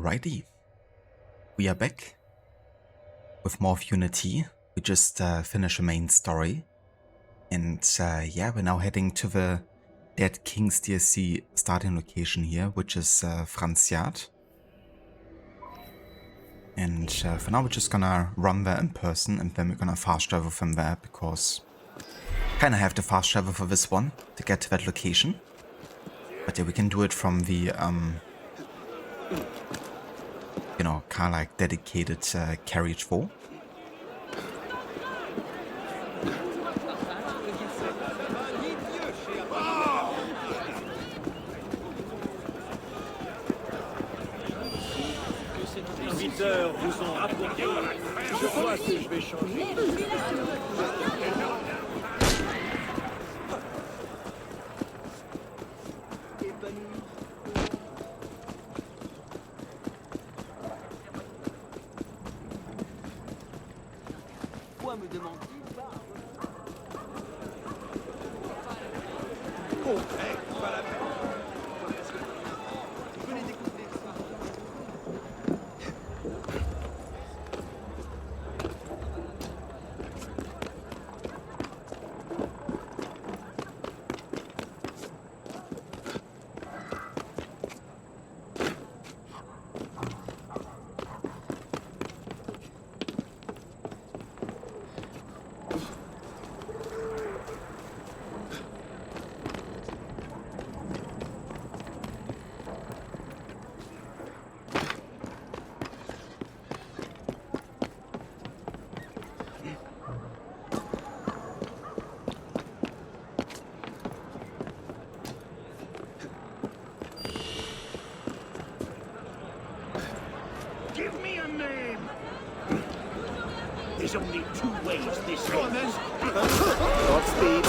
Alrighty, we are back with more of Unity. We just finished the main story, and yeah, we're now heading to the Dead Kings DLC starting location here, which is Franziat. And for now we're just gonna run there in person, and then we're gonna fast travel from there, because I kinda have to fast travel for this one to get to that location. But yeah, we can do it from the you know, kind of like dedicated carriage for. Vous ont rapporté. Je crois que je vais changer. Pourquoi me demande-t-il pas? Oh, hey, pas la peine. Venez découvrir ça. Give me a name! There's only two ways this Go on then! Godspeed.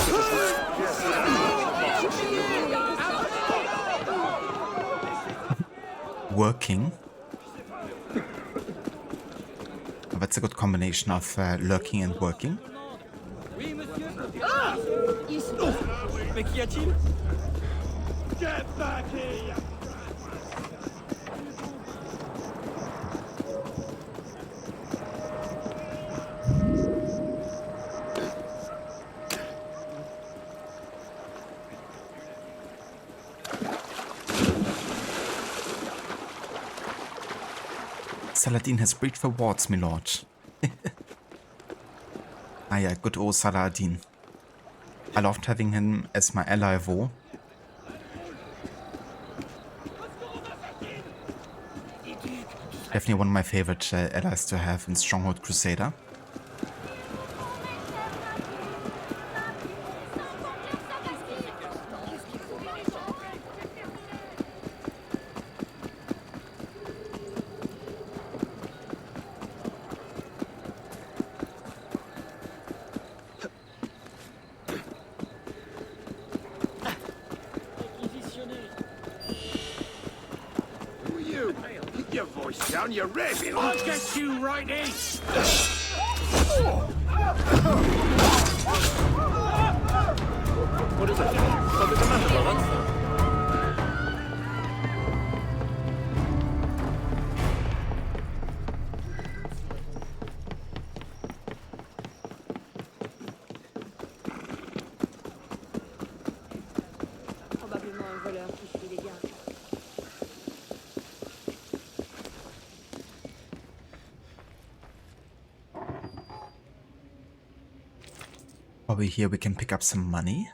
Working. Oh, that's a good combination of lurking and working. Oui, monsieur. Ah! Mais qu'y a-t-il? Get back here! Saladin has breached the wards, my lord. Ah yeah, good old Saladin. I loved having him as my ally of war. Definitely one of my favorite allies to have in Stronghold Crusader. Keep your voice down, you're raving. I'll get you right in. What is it? Something the matter, brother? Probablement un voleur qui suit les gardes. Probably here we can pick up some money.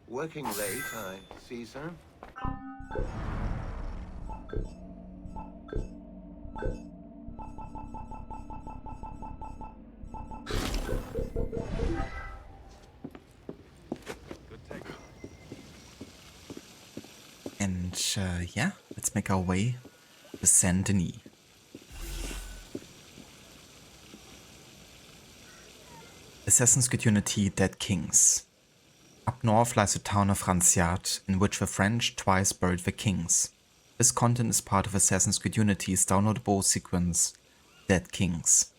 Working late, I see, sir. And yeah, let's make our way to Saint Denis. Assassin's Creed Unity Dead Kings. Up north lies the town of Franziat, in which the French twice buried the kings. This content is part of Assassin's Creed Unity's downloadable sequence, Dead Kings.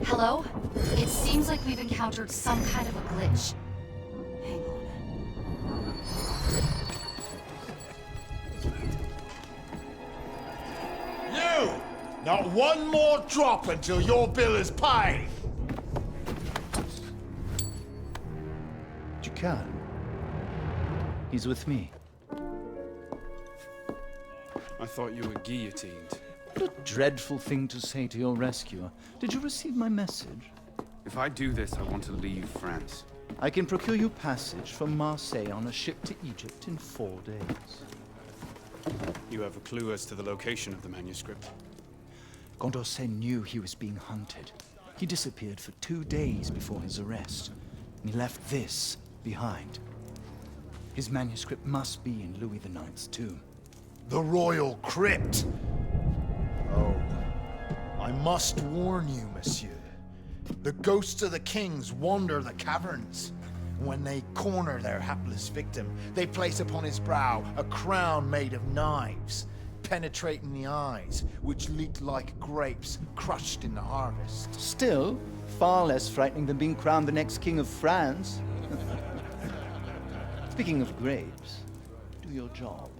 Hello? It seems like we've encountered some kind of a glitch. Hang on. You! Not one more drop until your bill is paid! Ducan. He's with me. I thought you were guillotined. What a dreadful thing to say to your rescuer. Did you receive my message? If I do this, I want to leave France. I can procure you passage from Marseille on a ship to Egypt in 4 days. You have a clue as to the location of the manuscript? Condorcet knew he was being hunted. He disappeared for 2 days before his arrest. And he left this behind. His manuscript must be in Louis IX's tomb. The royal crypt! Oh, I must warn you, monsieur. The ghosts of the kings wander the caverns. When they corner their hapless victim, they place upon his brow a crown made of knives, penetrating the eyes, which leak like grapes crushed in the harvest. Still, far less frightening than being crowned the next king of France. Speaking of grapes, do your job.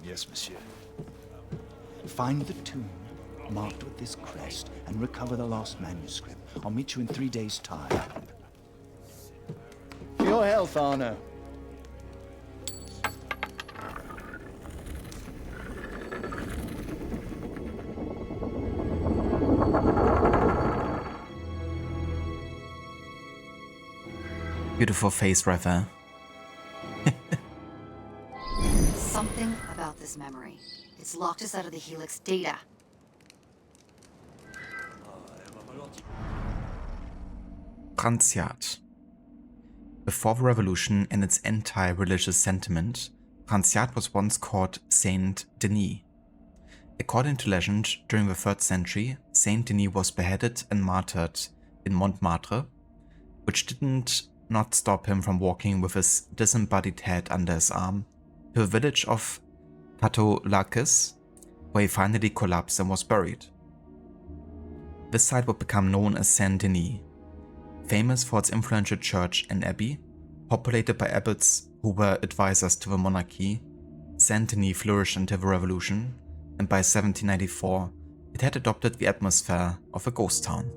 Yes, monsieur. Find the tomb marked with this crest and recover the lost manuscript. I'll meet you in 3 days' time. For your health, Arno. Beautiful face, Rather. Something about this memory. It's locked us out of the Helix data. Franciat. Before the revolution and its anti-religious sentiment, Franciat was once called Saint Denis. According to legend, during the 3rd century, Saint Denis was beheaded and martyred in Montmartre, which didn't not stop him from walking with his disembodied head under his arm to the village of Patolakis, where he finally collapsed and was buried. This site would become known as Saint Denis, famous for its influential church and abbey, populated by abbots who were advisors to the monarchy. Saint Denis flourished until the revolution, and by 1794 it had adopted the atmosphere of a ghost town.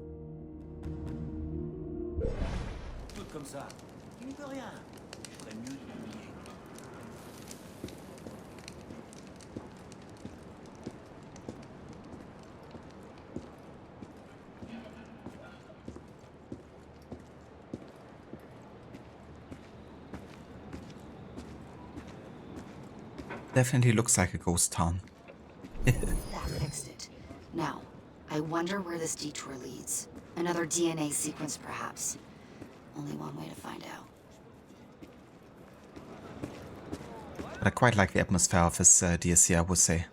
Definitely looks like a ghost town. That fixed it. Now, I wonder where this detour leads. Another DNA sequence, perhaps. Only one way to find out. But I quite like the atmosphere of this DLC, I would say.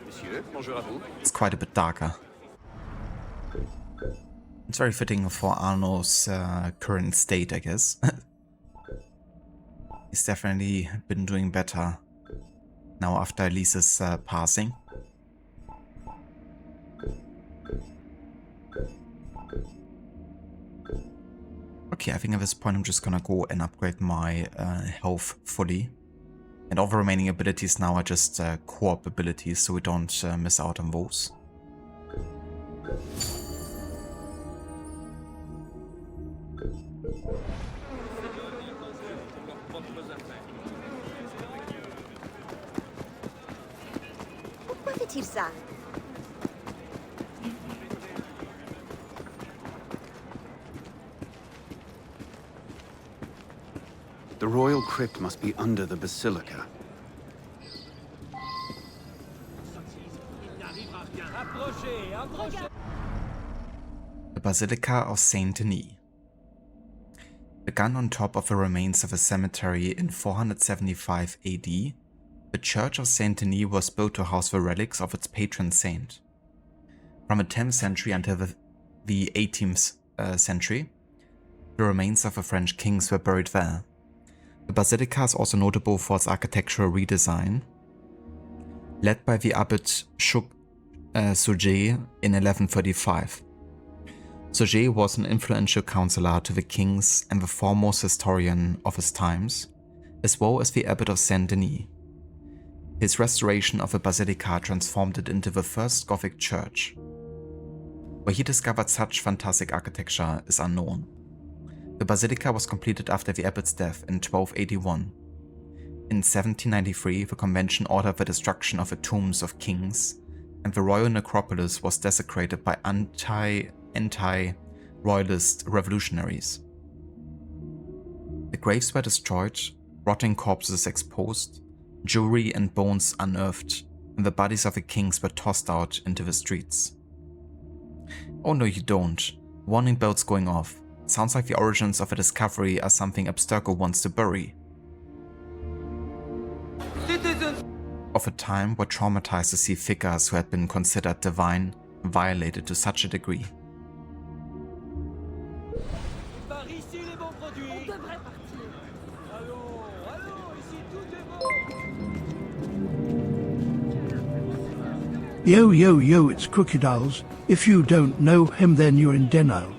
Monsieur, bonjour à vous. It's quite a bit darker. It's very fitting for Arno's current state, I guess. He's definitely been doing better now after Lisa's passing. Okay, I think at this point I'm just gonna go and upgrade my health fully. And all the remaining abilities now are just co-op abilities, so we don't miss out on those. Pourquoi fait-il ça? The royal crypt must be under the basilica. The Basilica of Saint Denis. Begun on top of the remains of a cemetery in 475 AD, the Church of Saint Denis was built to house the relics of its patron saint. From the 10th century until the 18th century, the remains of the French kings were buried there. The basilica is also notable for its architectural redesign, led by the abbot Suger in 1135. Suger was an influential counselor to the kings and the foremost historian of his times, as well as the abbot of Saint-Denis. His restoration of the basilica transformed it into the first Gothic church. Where he discovered such fantastic architecture is unknown. The basilica was completed after the abbot's death in 1281. In 1793, the convention ordered the destruction of the tombs of kings, and the royal necropolis was desecrated by anti-royalist revolutionaries. The graves were destroyed, rotting corpses exposed, jewelry and bones unearthed, and the bodies of the kings were tossed out into the streets. Oh no you don't. Warning bells going off. Sounds like the origins of a discovery are something Abstergo wants to bury. Citizens! Of a time were traumatized to see figures who had been considered divine violated to such a degree. Par ici les bons produits. On devrait partir. Allons, allons, ici tout est bon. Yo, yo, yo, it's Crocodiles. If you don't know him, then you're in denial.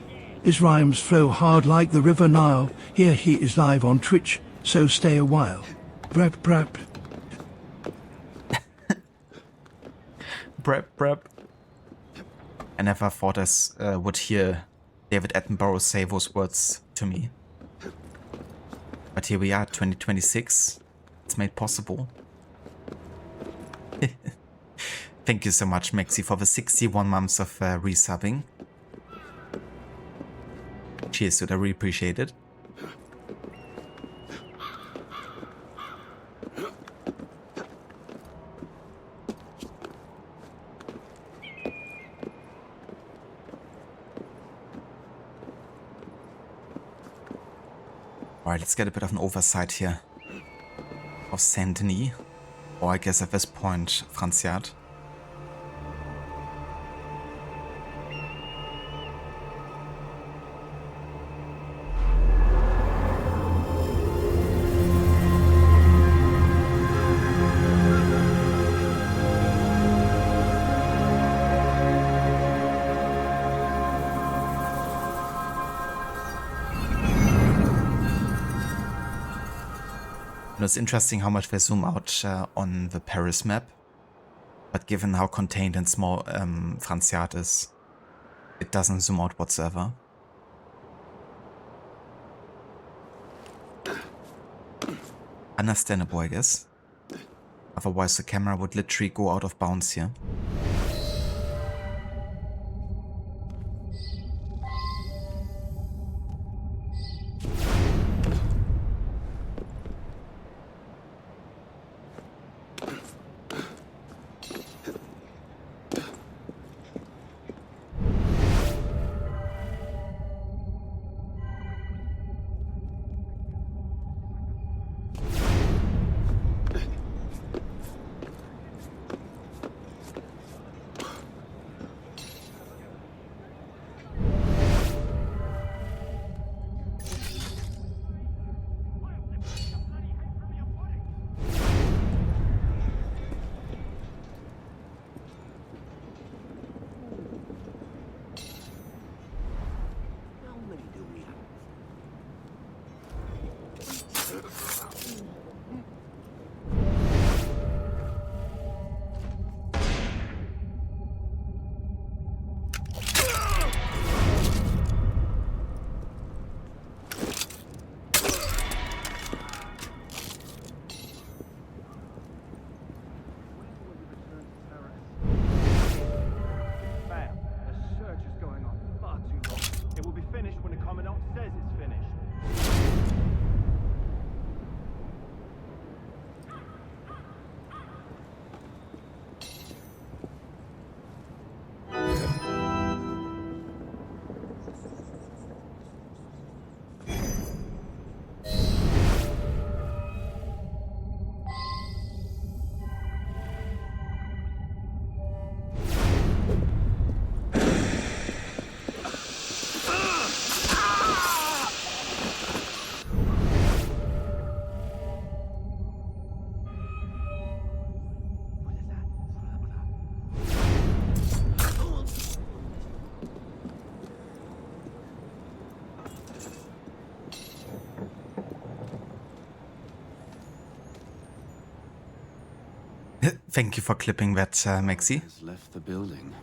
His rhymes flow hard like the River Nile. Here he is live on Twitch, so stay a while. Brap, brap. Brap. I never thought I would hear David Attenborough say those words to me. But here we are, 2026. It's made possible. Thank you so much, Maxi, for the 61 months of resubbing. Cheers, dude. I really appreciate it. Alright, let's get a bit of an oversight here of Saint-Denis, or I guess at this point, Franciat. It's interesting how much they zoom out on the Paris map, but given how contained and small Franciat is, it doesn't zoom out whatsoever. Understandable, I guess. Otherwise the camera would literally go out of bounds here. Thank you for clipping that, Maxi. Has left the building.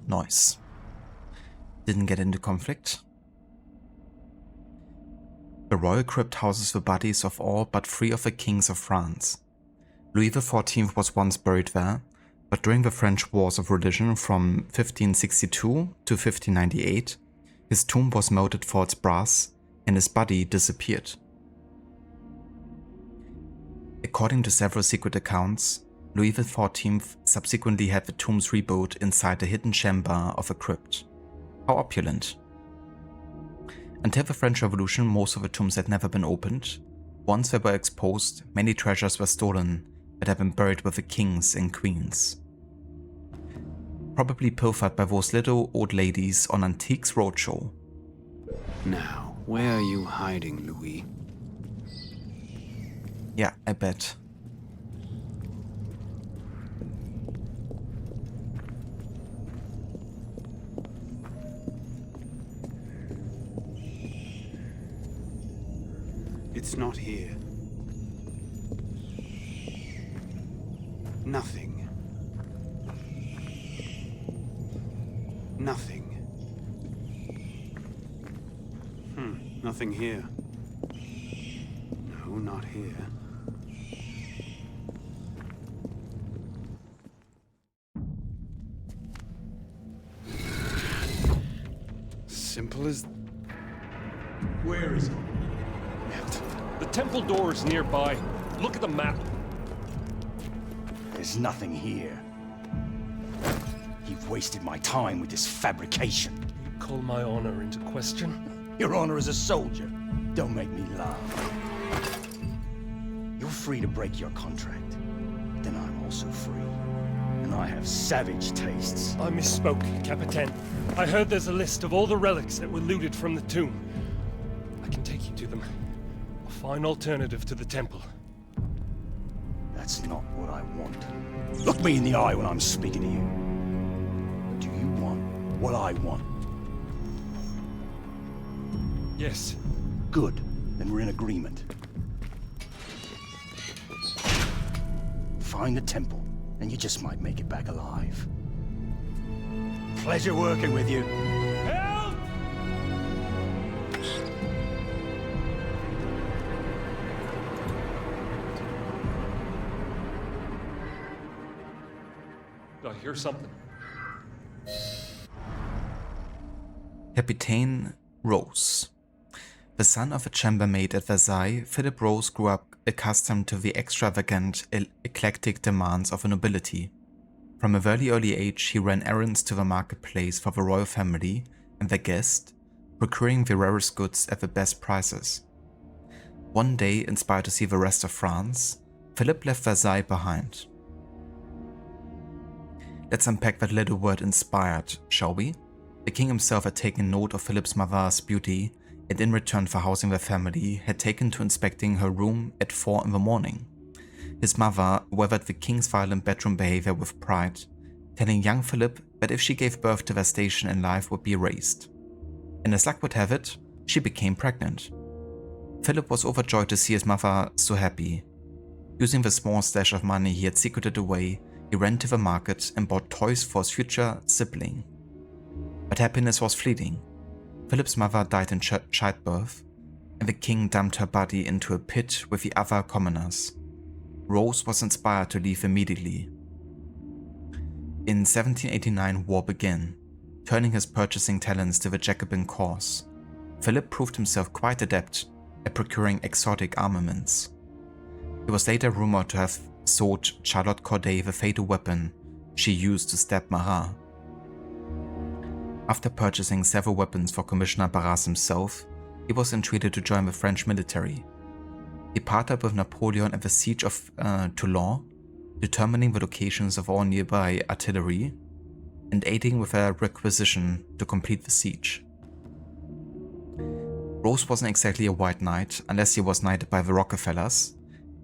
Nice. Didn't get into conflict. The royal crypt houses the bodies of all but 3 of the kings of France. Louis XIV was once buried there, but during the French Wars of Religion from 1562 to 1598, his tomb was melted for its brass and his body disappeared. According to several secret accounts, Louis XIV subsequently had the tombs rebuilt inside a hidden chamber of a crypt. How opulent. Until the French Revolution, most of the tombs had never been opened. Once they were exposed, many treasures were stolen that had been buried with the kings and queens. Probably pilfered by those little old ladies on Antiques Roadshow. Now, where are you hiding, Louis? Yeah, I bet. It's not here. Nothing. Nothing. Nothing here. No, not here. Simple as... Where is it? The temple door is nearby. Look at the map. There's nothing here. You've wasted my time with this fabrication. You call my honor into question? Your honor as a soldier. Don't make me laugh. You're free to break your contract. Then I'm also free. And I have savage tastes. I misspoke, Capitaine. I heard there's a list of all the relics that were looted from the tomb. I can take you to them. A fine alternative to the temple. That's not what I want. Look me in the eye when I'm speaking to you. Do you want what I want? Yes. Good. Then we're in agreement. Find the temple, and you just might make it back alive. Pleasure working with you. Help! I hear something. Capitaine Rose. The son of a chambermaid at Versailles, Philip Rose grew up accustomed to the extravagant, eclectic demands of the nobility. From a very early age, he ran errands to the marketplace for the royal family and their guests, procuring the rarest goods at the best prices. One day, inspired to see the rest of France, Philip left Versailles behind. Let's unpack that little word inspired, shall we? The king himself had taken note of Philip's mother's beauty, and in return for housing the family, had taken to inspecting her room at 4 in the morning. His mother weathered the king's violent bedroom behavior with pride, telling young Philip that if she gave birth to their station in life would be erased. And as luck would have it, she became pregnant. Philip was overjoyed to see his mother so happy. Using the small stash of money he had secreted away, he ran to the market and bought toys for his future sibling. But happiness was fleeting. Philip's mother died in childbirth, and the king dumped her body into a pit with the other commoners. Rose was inspired to leave immediately. In 1789, war began, turning his purchasing talents to the Jacobin cause. Philip proved himself quite adept at procuring exotic armaments. He was later rumored to have sold Charlotte Corday the fatal weapon she used to stab Marat. After purchasing several weapons for Commissioner Barras himself, he was entreated to join the French military. He partnered with Napoleon at the siege of Toulon, determining the locations of all nearby artillery and aiding with a requisition to complete the siege. Rose wasn't exactly a white knight unless he was knighted by the Rockefellers.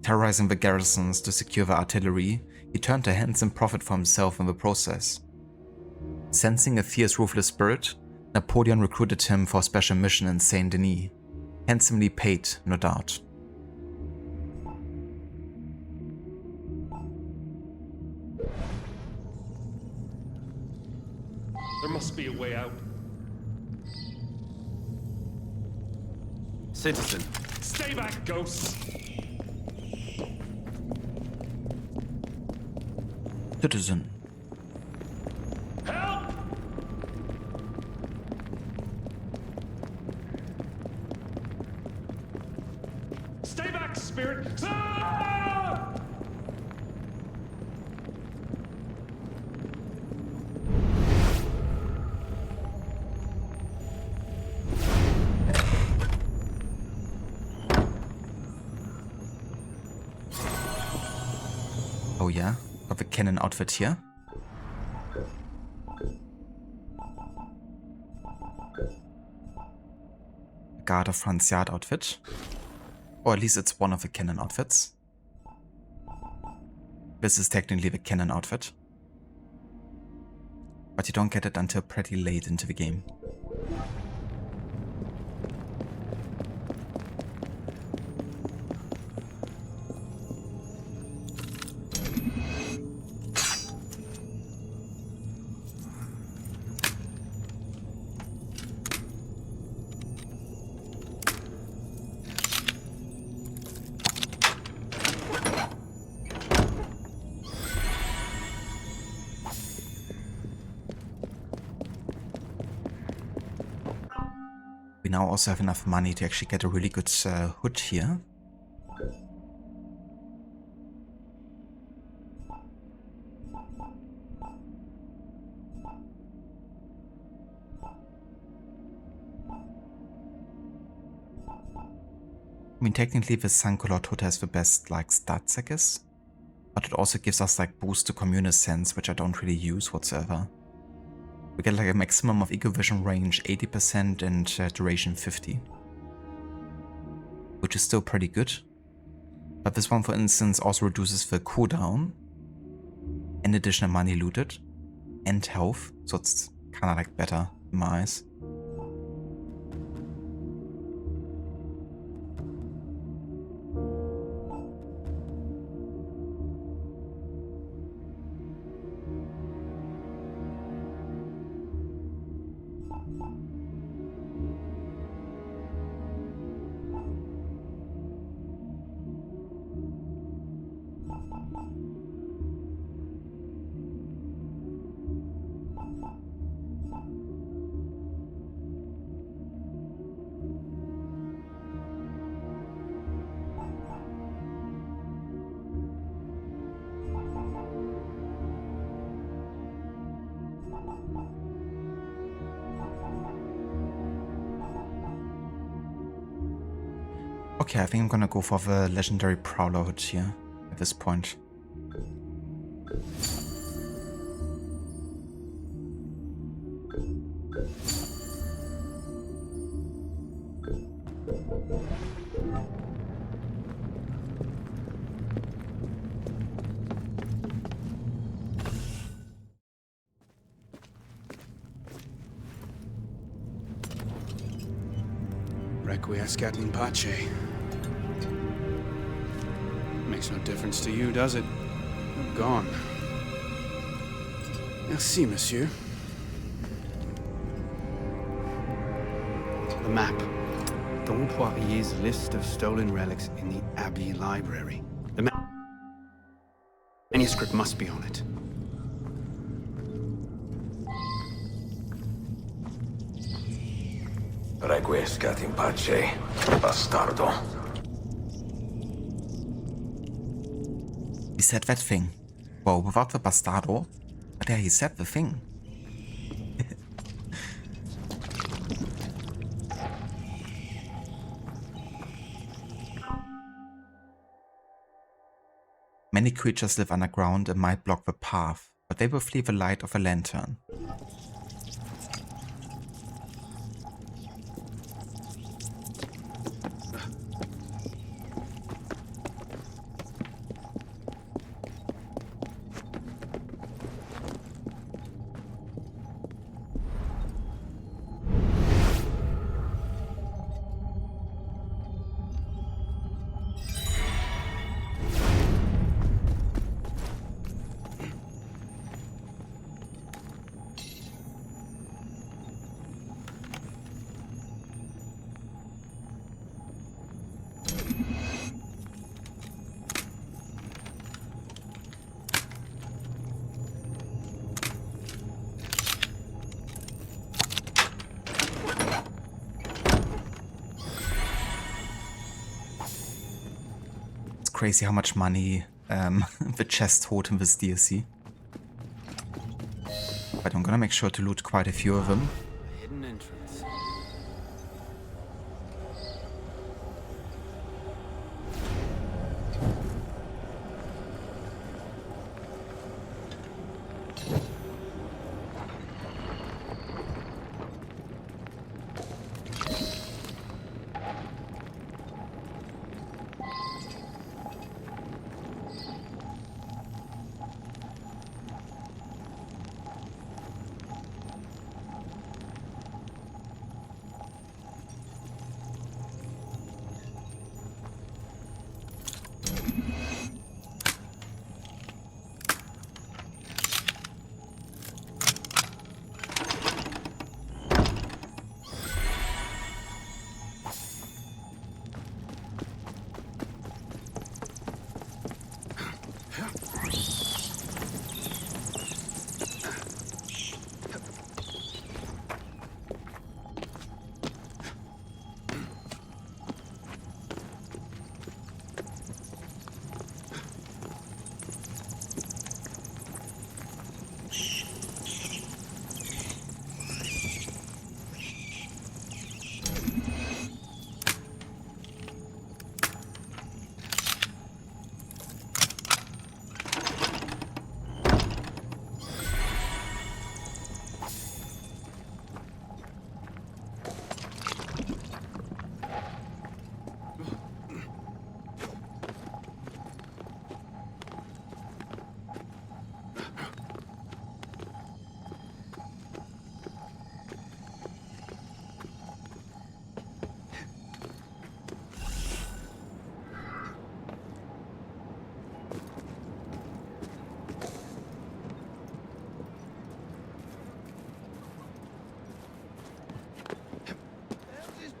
Terrorizing the garrisons to secure the artillery, he turned a handsome profit for himself in the process. Sensing a fierce, ruthless spirit, Napoleon recruited him for a special mission in Saint-Denis, handsomely paid, no doubt. There must be a way out. Citizen. Stay back, ghosts! Citizen. Help! Stay back, spirit! Ah! Oh yeah, got the cannon outfit here. Guard of Franz Yard outfit. Or at least it's one of the cannon outfits. This is technically the cannon outfit. But you don't get it until pretty late into the game. We now also have enough money to actually get a really good hood here. I mean, technically the Sankolot hood has the best like stats, I guess. But it also gives us like boost to Communiscence, which I don't really use whatsoever. We get like a maximum of eco-vision range 80% and duration 50. Which is still pretty good. But this one, for instance, also reduces the cooldown and additional money looted and health. So it's kind of like better in my eyes. Okay, I think I'm gonna go for the legendary Prowler hood here at this point. Requiescat in pace. Makes no difference to you, does it? You're gone. Merci, monsieur. The map. Don Poirier's list of stolen relics in the Abbey Library. The manuscript must be on it. Requiescat in pace, bastardo. He said that thing. Well, without the bastardo. But yeah, he said the thing. Many creatures live underground and might block the path, but they will flee the light of a lantern. Crazy how much money the chest hold in this DLC. But I'm gonna make sure to loot quite a few of them. Hidden entrance.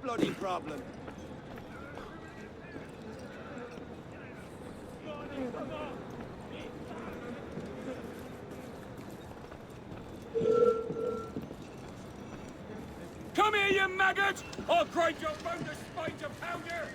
Bloody problem. Come here, you maggot! I'll grind your bone to spine to powder!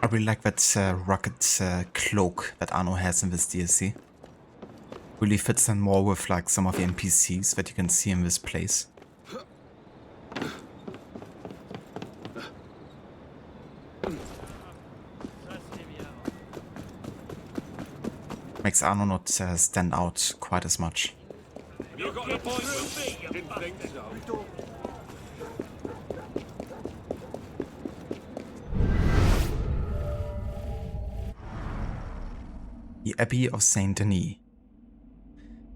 I really like that rocket cloak that Arno has in this DLC. Really fits in more with like some of the NPCs that you can see in this place. Makes Arno not stand out quite as much. You got the point? Didn't think so. The Abbey of Saint Denis.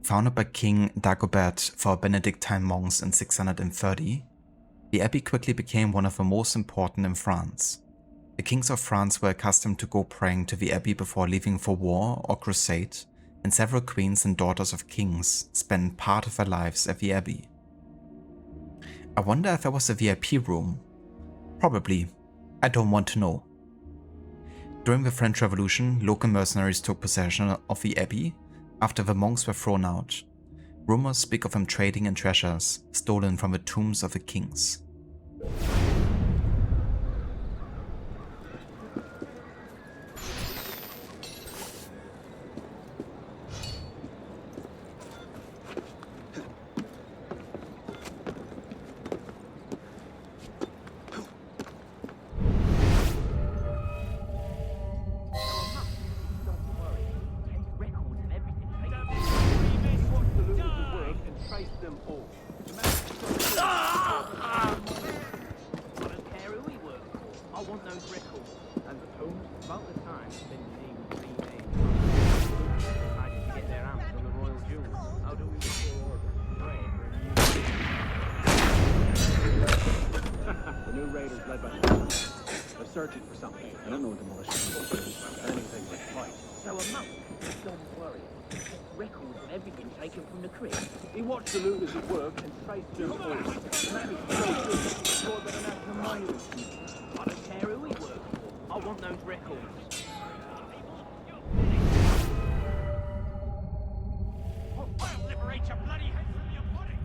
Founded by King Dagobert for Benedictine monks in 630, the abbey quickly became one of the most important in France. The kings of France were accustomed to go praying to the abbey before leaving for war or crusade, and several queens and daughters of kings spent part of their lives at the abbey. I wonder if there was a VIP room. Probably. I don't want to know. During the French Revolution, local mercenaries took possession of the abbey after the monks were thrown out. Rumors speak of them trading in treasures stolen from the tombs of the kings. Searching for something. I don't know what demolition is. Anything but fight. So a monk, don't worry. Records of everything taken from the crypt. He watched the looters at work and traced them all. And that is so good. Sure that an actual money. I don't care who he works for. I want those records. I'll liberate your bloody head from your body!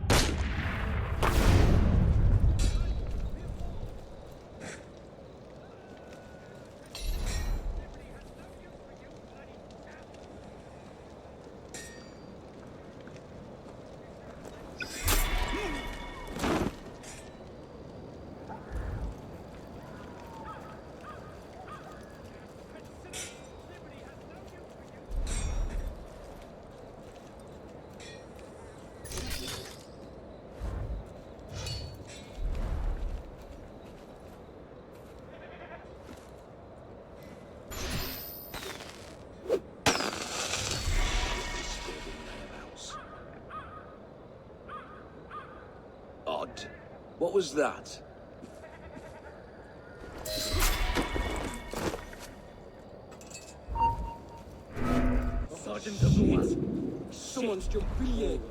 What was that? Sergeant Douglas! Someone's jumped in.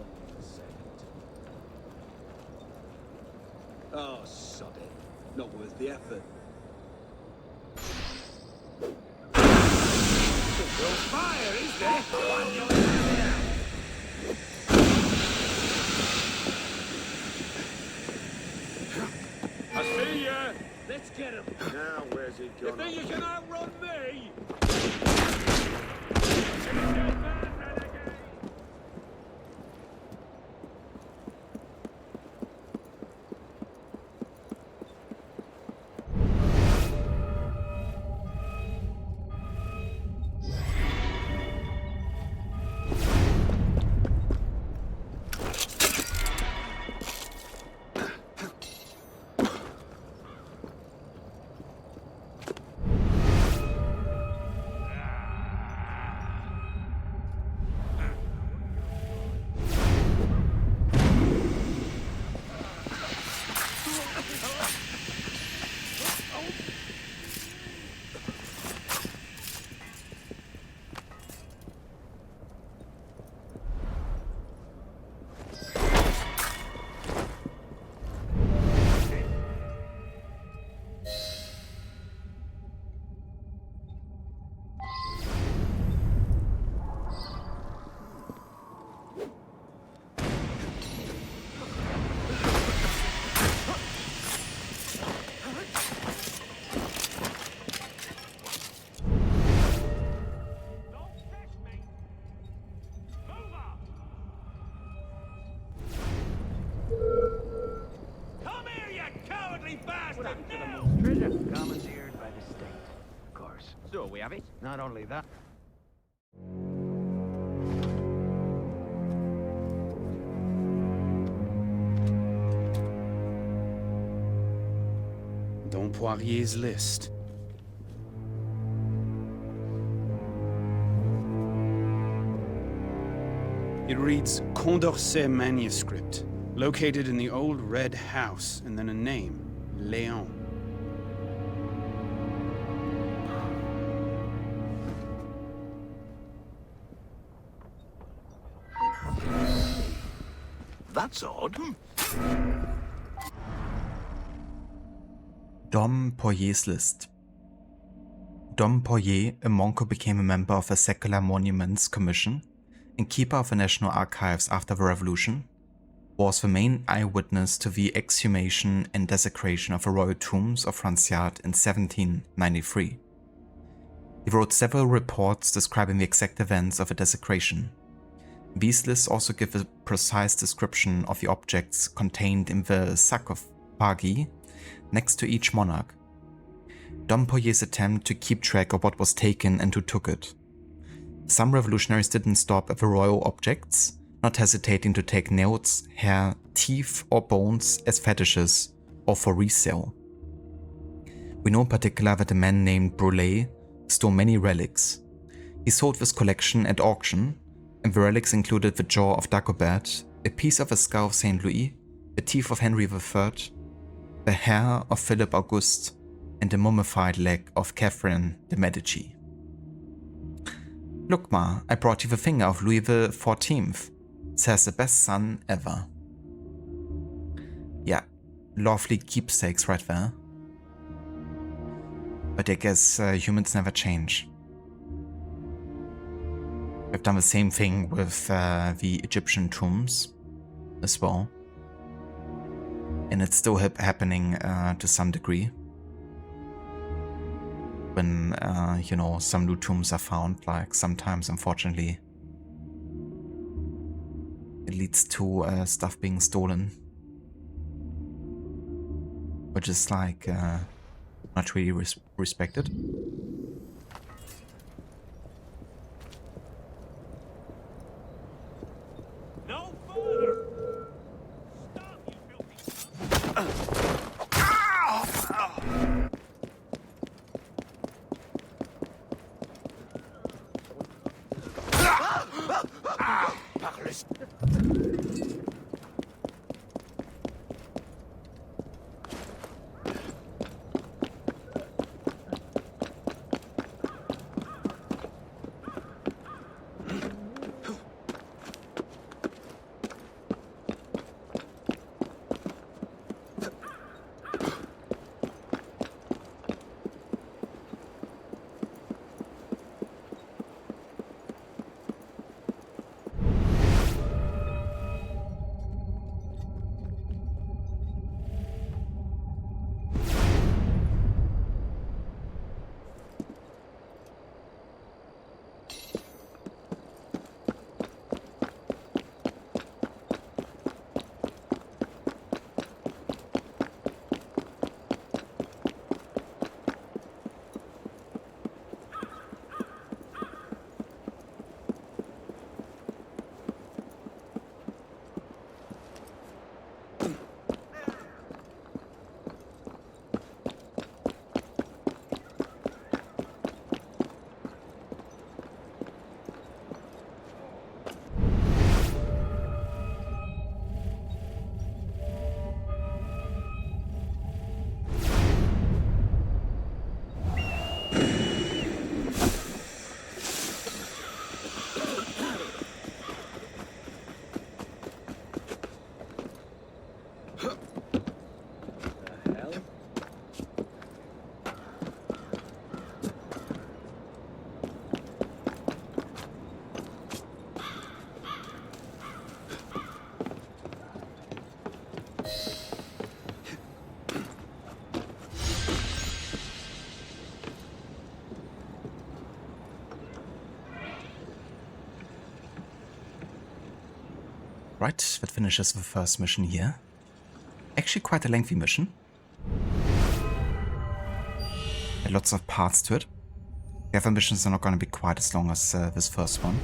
Oh, sod it. Not worth the effort. No fire, is there? I see ya! Let's get him! Now, where's he You gone? think you can outrun me? Treasure commandeered by the state, of course. So we have it. Not only that. Don Poirier's list. It reads Condorcet manuscript, located in the old red house, and then a name, Léon. That's odd. Dom Poyer's list. Dom Poyer, a monk who became a member of the Secular Monuments Commission and keeper of the National Archives after the Revolution, was the main eyewitness to the exhumation and desecration of the royal tombs of Franciade in 1793. He wrote several reports describing the exact events of the desecration. These lists also give a precise description of the objects contained in the sarcophagi next to each monarch. Dom Poyer's attempt to keep track of what was taken and who took it. Some revolutionaries didn't stop at the royal objects, not hesitating to take notes, hair, teeth or bones as fetishes or for resale. We know in particular that a man named Brulé stole many relics. He sold this collection at auction, and the relics included the jaw of Dagobert, a piece of the skull of Saint Louis, the teeth of Henry III, the hair of Philip Auguste, and the mummified leg of Catherine de' Medici. Look ma, I brought you the finger of Louis XIV, says the best son ever. Yeah, lovely keepsakes right there. But I guess humans never change. We've done the same thing with the Egyptian tombs as well. And it's still happening to some degree. When, you know, some new tombs are found, like sometimes, unfortunately, it leads to stuff being stolen. Which is like, not really respected. No further! Stop, you filthy... Right, that finishes the first mission here. Actually quite a lengthy mission. Had lots of parts to it. The other missions are not going to be quite as long as this first one.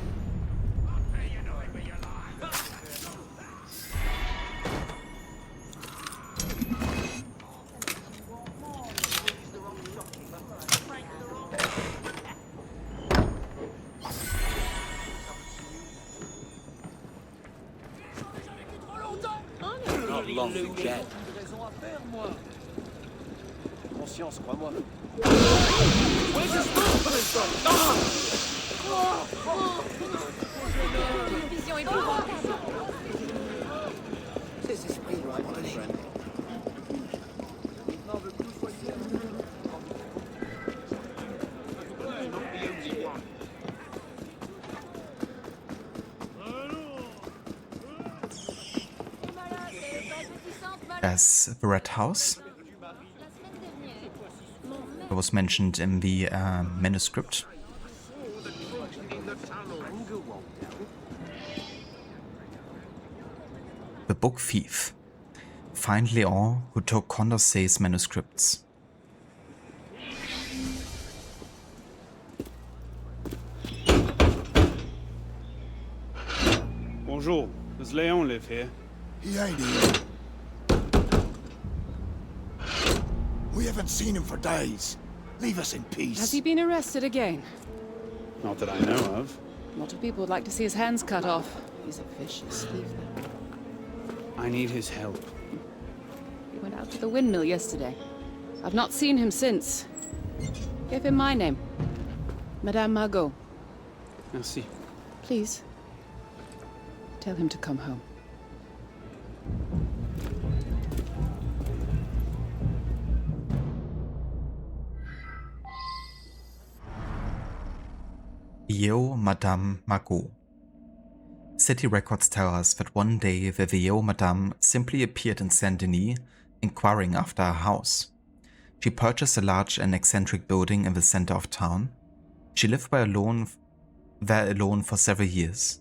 There's the Red House. It was mentioned in the manuscript. The Book Thief. Find Léon, who took Condorcet's manuscripts. Bonjour. Does Leon live here? He ain't here. We haven't seen him for days. Leave us in peace. Has he been arrested again? Not that I know of. A lot of people would like to see his hands cut off. He's a vicious thief. I need his help. He went out to the windmill yesterday. I've not seen him since. Gave him my name. Madame Margot. Merci. Please. Tell him to come home. Vieille Madame Margot. City records tell us that one day the Vieille Madame simply appeared in Saint-Denis, inquiring after a house. She purchased a large and eccentric building in the center of town. She lived there alone for several years.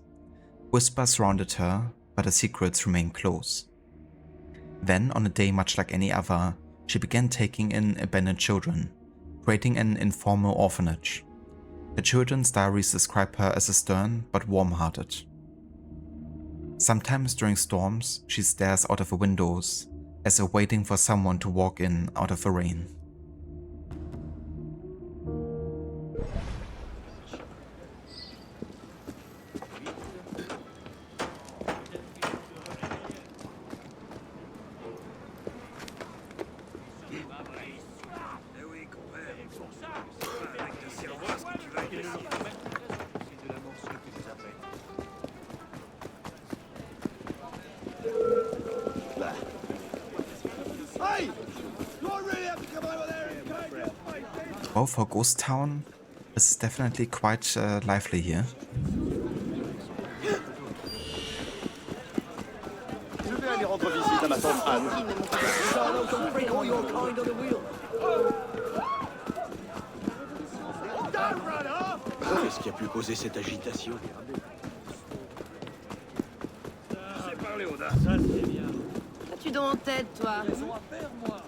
Whispers surrounded her, but her secrets remained close. Then, on a day much like any other, she began taking in abandoned children, creating an informal orphanage. The children's diaries describe her as a stern but warm-hearted. Sometimes during storms, she stares out of the windows, as if waiting for someone to walk in out of the rain. Well, for Ghost Town, this is definitely quite lively here. Je vais aller rendre visite à ma tante Anne. Qu'est-ce qui a pu causer cette agitation? J'ai parlé au ça c'est bien. Qu'as-tu donc en tête, toi? Raison à faire, moi.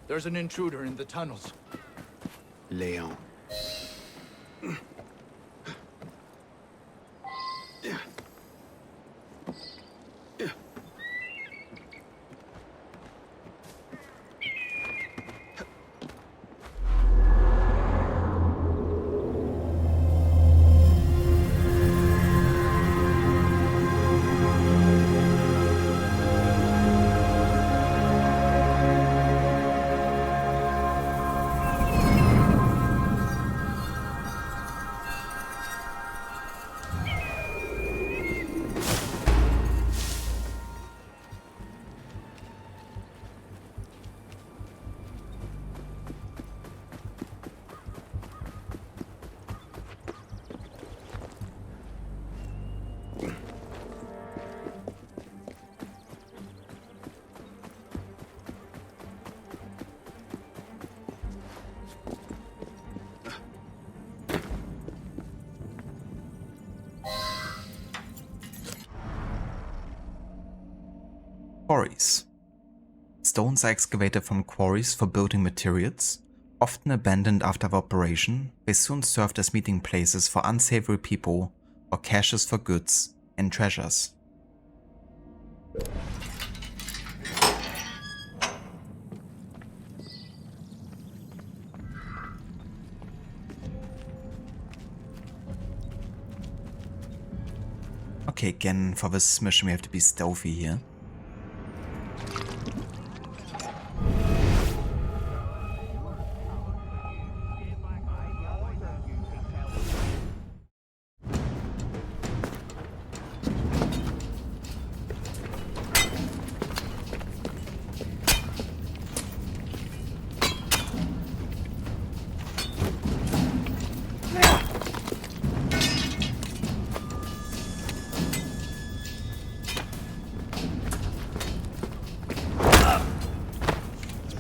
There's an intruder in the tunnels. Léon. Quarries. Stones are excavated from quarries for building materials. Often abandoned after the operation, they soon served as meeting places for unsavory people or caches for goods and treasures. Okay, again, for this mission we have to be stealthy here.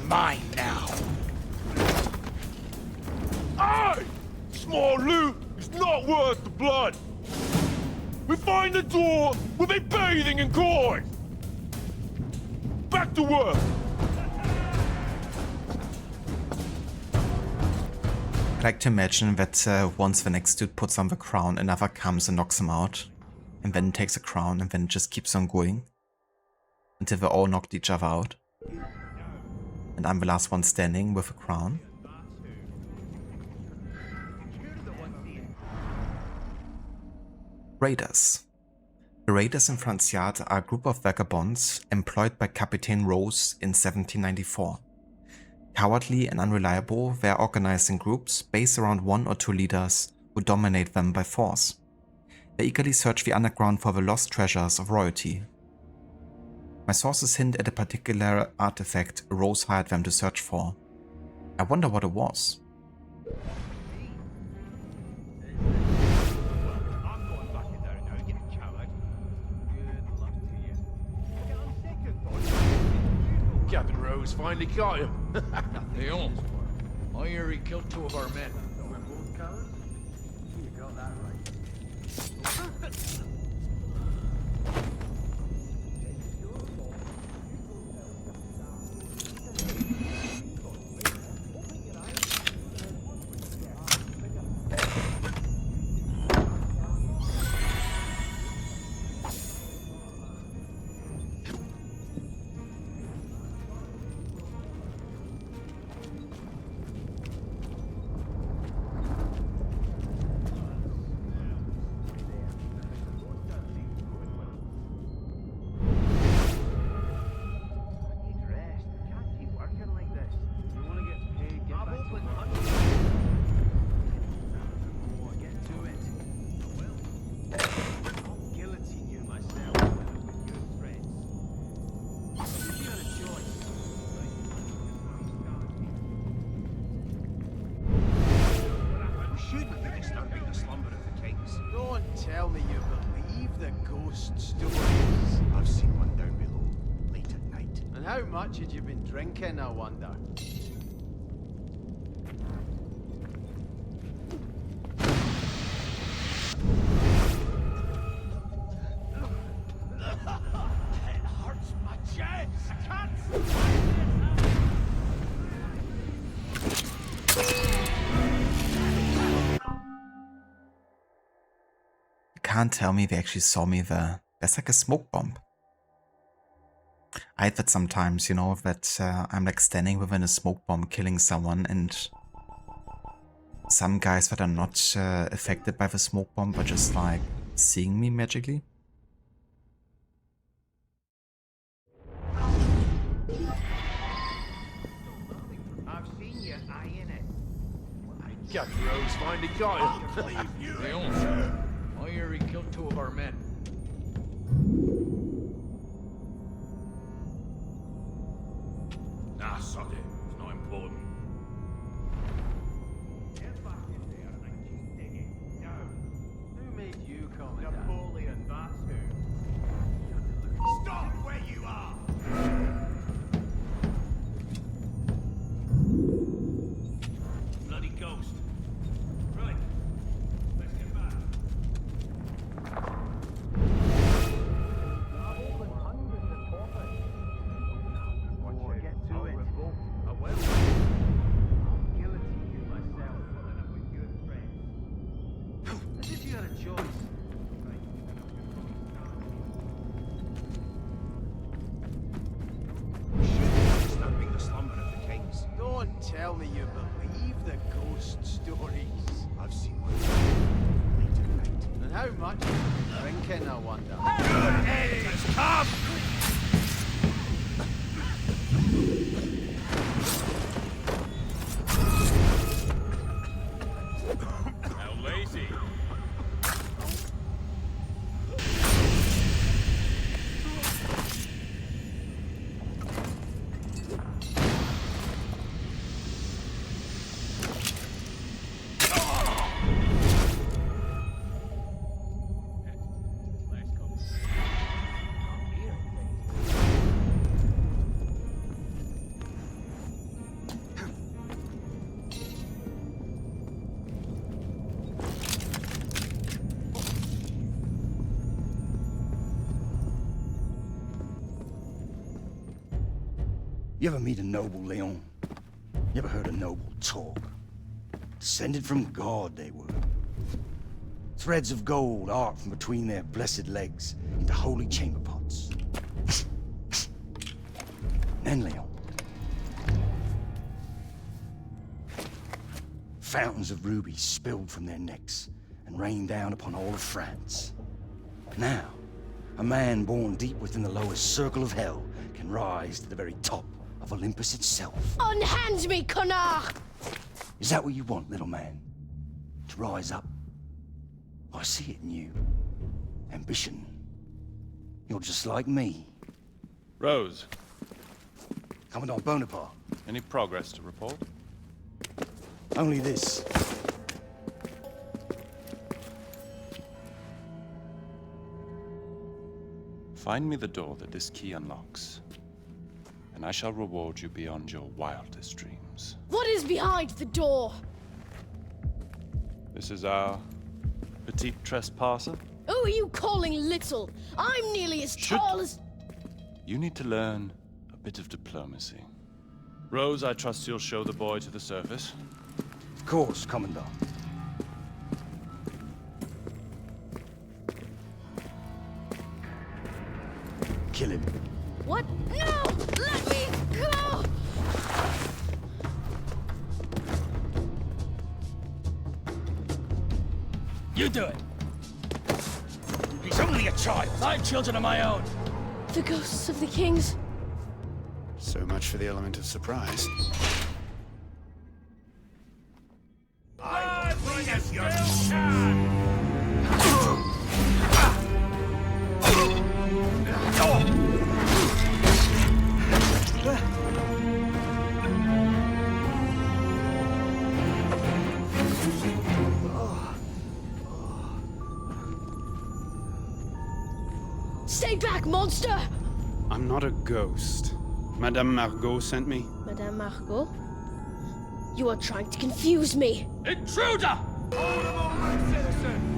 Mine now. Aye! Small loot is not worth the blood. We find the door, we'll be bathing in coin. Back to work. I like to imagine that once the next dude puts on the crown, another comes and knocks him out, and then takes the crown, and then it just keeps on going until they all knocked each other out. And I'm the last one standing with a crown. Raiders. The Raiders in Franciat are a group of vagabonds employed by Captain Rose in 1794. Cowardly and unreliable, they are organized in groups based around one or two leaders who dominate them by force. They eagerly search the underground for the lost treasures of royalty. My sources hint at a particular artifact Rose hired them to search for. I wonder what it was. Captain Rose finally caught him. They almost were. I hear he killed 2 of our men. Tell me you believe the ghost stories. I've seen one down below, late at night. And how much had you been drinking, I wonder? It hurts my chest. I can't. Can't tell me they actually saw me there. There's like a smoke bomb. I had that sometimes, you know, that I'm like standing within a smoke bomb killing someone, and some guys that are not affected by the smoke bomb are just like seeing me magically. I've seen you eyeing it. Captain Rose finally caught him. They almost were. I hear he killed 2 of our men. Nah, sod it. It's not important. Get back in there and keep digging. Now, who made you come? Napoleon, that's who. Stop where you are! Bloody ghost. Right. Let's get back. Don't tell me you believe the ghost stories. I've seen one late at night. And how much? Drinking, no wonder. Come! How lazy. You ever meet a noble, Leon? You ever heard a noble talk? Descended from God, they were. Threads of gold arc from between their blessed legs into holy chamber pots. Then, Leon. Fountains of rubies spilled from their necks and rained down upon all of France. Now, a man born deep within the lowest circle of hell can rise to the very top of Olympus itself. Unhand me, connard! Is that what you want, little man? To rise up? I see it in you. Ambition. You're just like me. Rose. Commandant Bonaparte. Any progress to report? Only this. Find me the door that this key unlocks, and I shall reward you beyond your wildest dreams. What is behind the door? This is our petite trespasser. Who are you calling little? I'm nearly as tall as... You need to learn a bit of diplomacy. Rose, I trust you'll show the boy to the surface. Of course, Commandant. Kill him. What? No! Let me go! You do it. He's only a child. I have children of my own. The ghosts of the kings. So much for the element of surprise. I bring a still can! Stay back, monster! I'm not a ghost. Madame Margot sent me. Madame Margot? You are trying to confuse me. Intruder! Honorable citizen!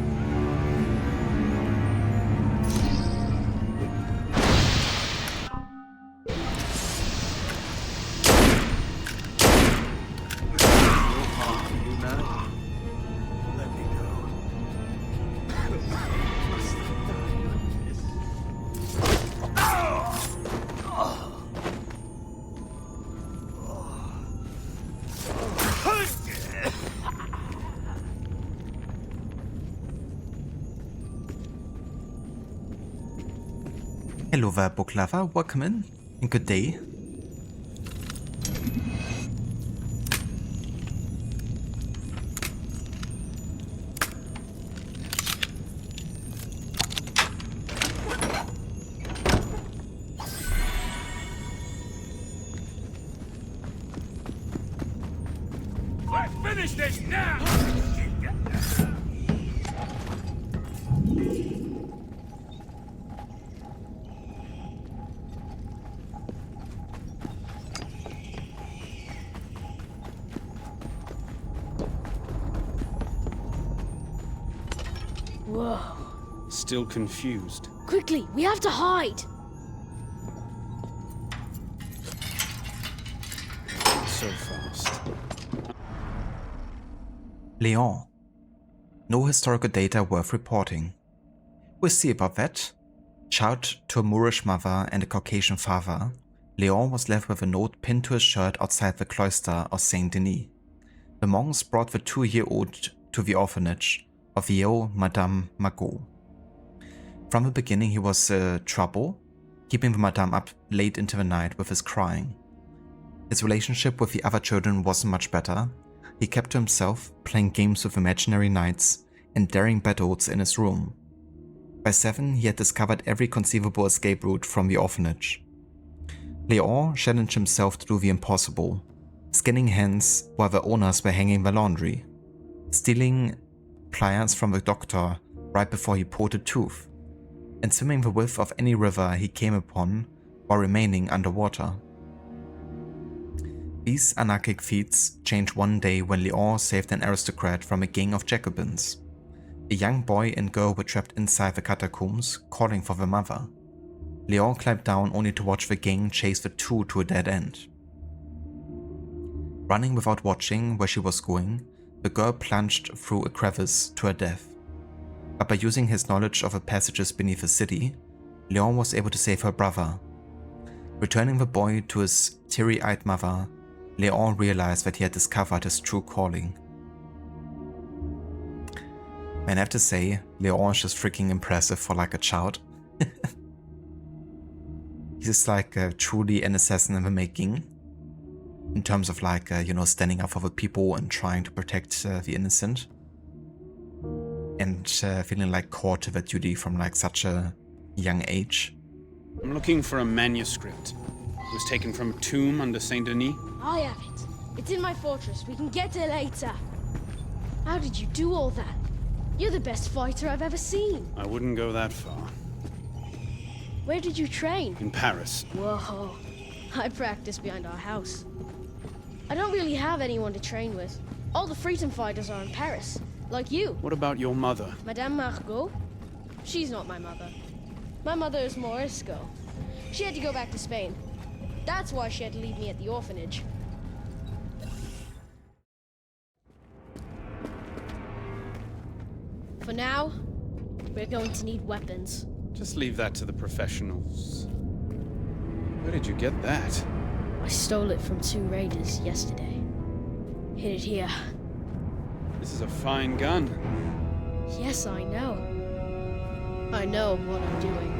Hello there, book lover. Welcome in, and good day. Let's finish this now! Whoa. Still confused. Quickly, we have to hide! So fast. Leon. No historical data worth reporting. We'll see about that. Child to a Moorish mother and a Caucasian father, Leon was left with a note pinned to his shirt outside the cloister of Saint Denis. The monks brought the 2-year-old to the orphanage of the old Madame Margot. From the beginning he was trouble, keeping the Madame up late into the night with his crying. His relationship with the other children wasn't much better. He kept to himself, playing games with imaginary knights and daring battles in his room. By 7, he had discovered every conceivable escape route from the orphanage. Leon challenged himself to do the impossible, skinning hens while the owners were hanging their laundry, stealing pliers from the doctor right before he pulled a tooth, and swimming the width of any river he came upon while remaining underwater. These anarchic feats changed one day when Leon saved an aristocrat from a gang of Jacobins. A young boy and girl were trapped inside the catacombs, calling for their mother. Leon climbed down only to watch the gang chase the two to a dead end. Running without watching where she was going, the girl plunged through a crevice to her death. But by using his knowledge of the passages beneath the city, Leon was able to save her brother. Returning the boy to his teary-eyed mother, Leon realized that he had discovered his true calling. And I have to say, Leon is just freaking impressive for like a child. He's like truly an assassin in the making. In terms of like, standing up for the people and trying to protect the innocent. And feeling like core to that duty from like such a young age. I'm looking for a manuscript. It was taken from a tomb under Saint Denis. I have it. It's in my fortress. We can get it later. How did you do all that? You're the best fighter I've ever seen. I wouldn't go that far. Where did you train? In Paris. Whoa. I practice behind our house. I don't really have anyone to train with. All the freedom fighters are in Paris. Like you. What about your mother? Madame Margot? She's not my mother. My mother is Morisco. She had to go back to Spain. That's why she had to leave me at the orphanage. For now, we're going to need weapons. Just leave that to the professionals. Where did you get that? I stole it from 2 raiders yesterday. Hid it here. This is a fine gun. Yes, I know. I know what I'm doing.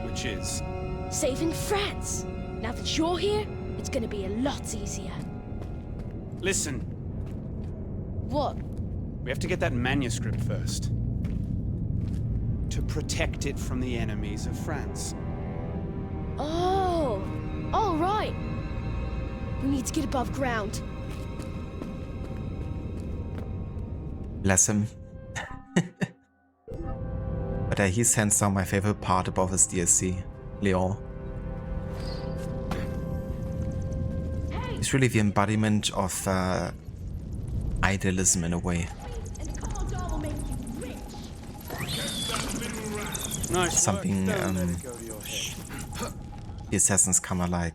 Which is? Saving France! Now that you're here, it's gonna be a lot easier. Listen. What? We have to get that manuscript first. To protect it from the enemies of France. Oh! All right! We need to get above ground. Bless him. But he's hands down my favorite part about this DLC, Leon. He's really the embodiment of idealism in a way. Something the assassins kind of like,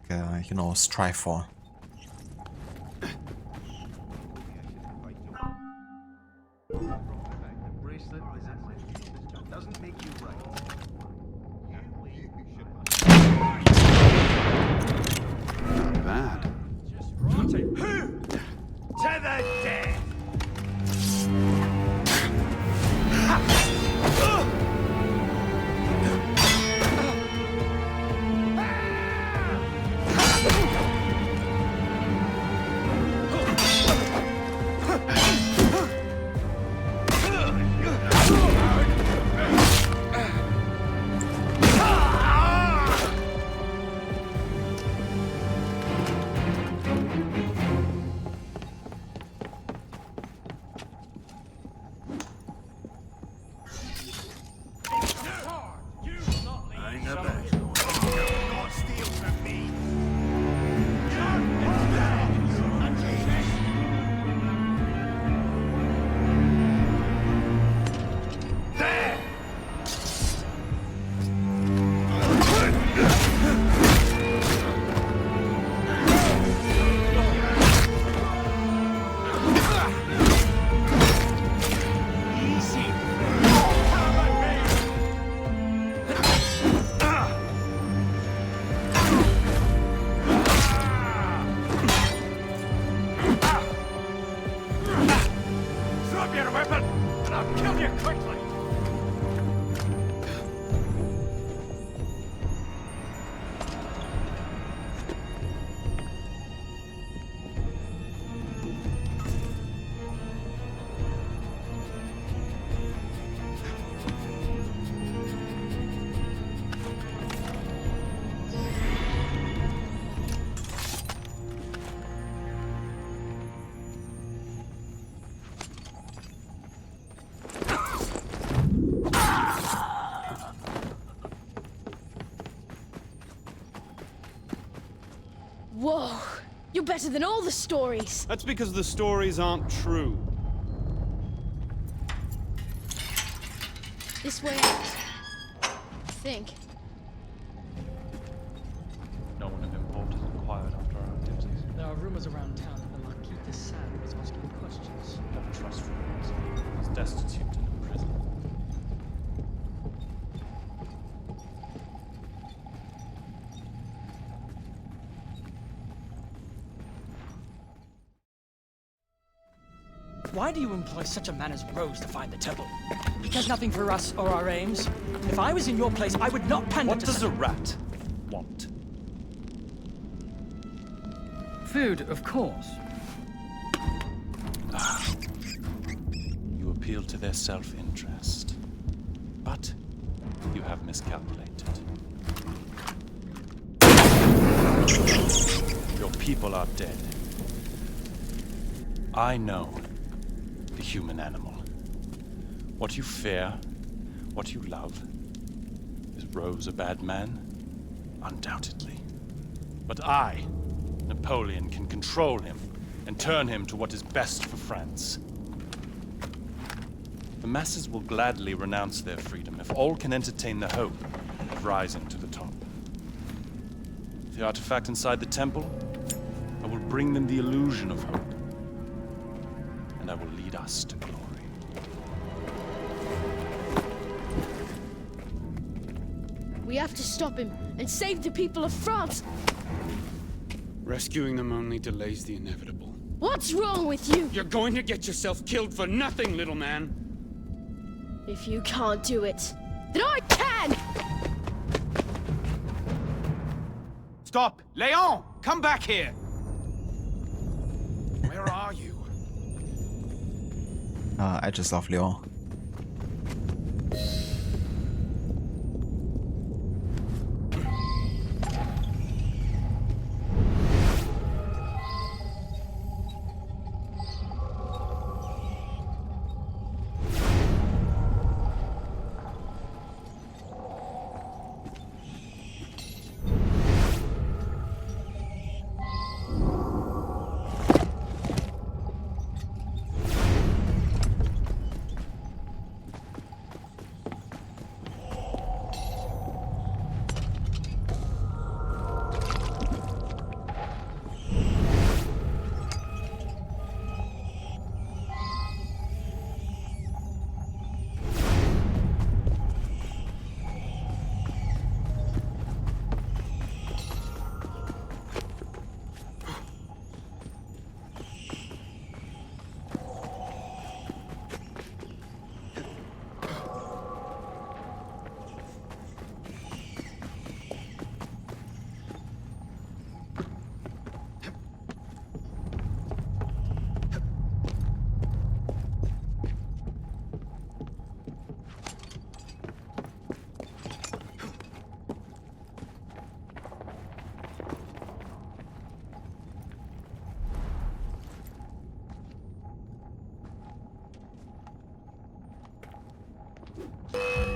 strive for. Bad. To the death! better than all the stories. That's because the stories aren't true. This way out. I think. No one of importance inquired after our activities. There are rumors around town that the Marquis de Sade was asking questions. Don't trust rumors. He's destitute and in prison. Why do you employ such a man as Rose to find the temple? He cares nothing for us or our aims. If I was in your place, I would not pander What to does a rat want? Food, of course. You appeal to their self-interest. But you have miscalculated. Your people are dead. I know the human animal. What you fear, what you love. Is Rose a bad man? Undoubtedly. But I, Napoleon, can control him and turn him to what is best for France. The masses will gladly renounce their freedom if all can entertain the hope of rising to the top. The artifact inside the temple, I will bring them the illusion of hope. And I will lead us to glory. We have to stop him and save the people of France. Rescuing them only delays the inevitable. What's wrong with you? You're going to get yourself killed for nothing, little man. If you can't do it, then I can! Stop! Léon! Come back here! Where are you? I just love Leon.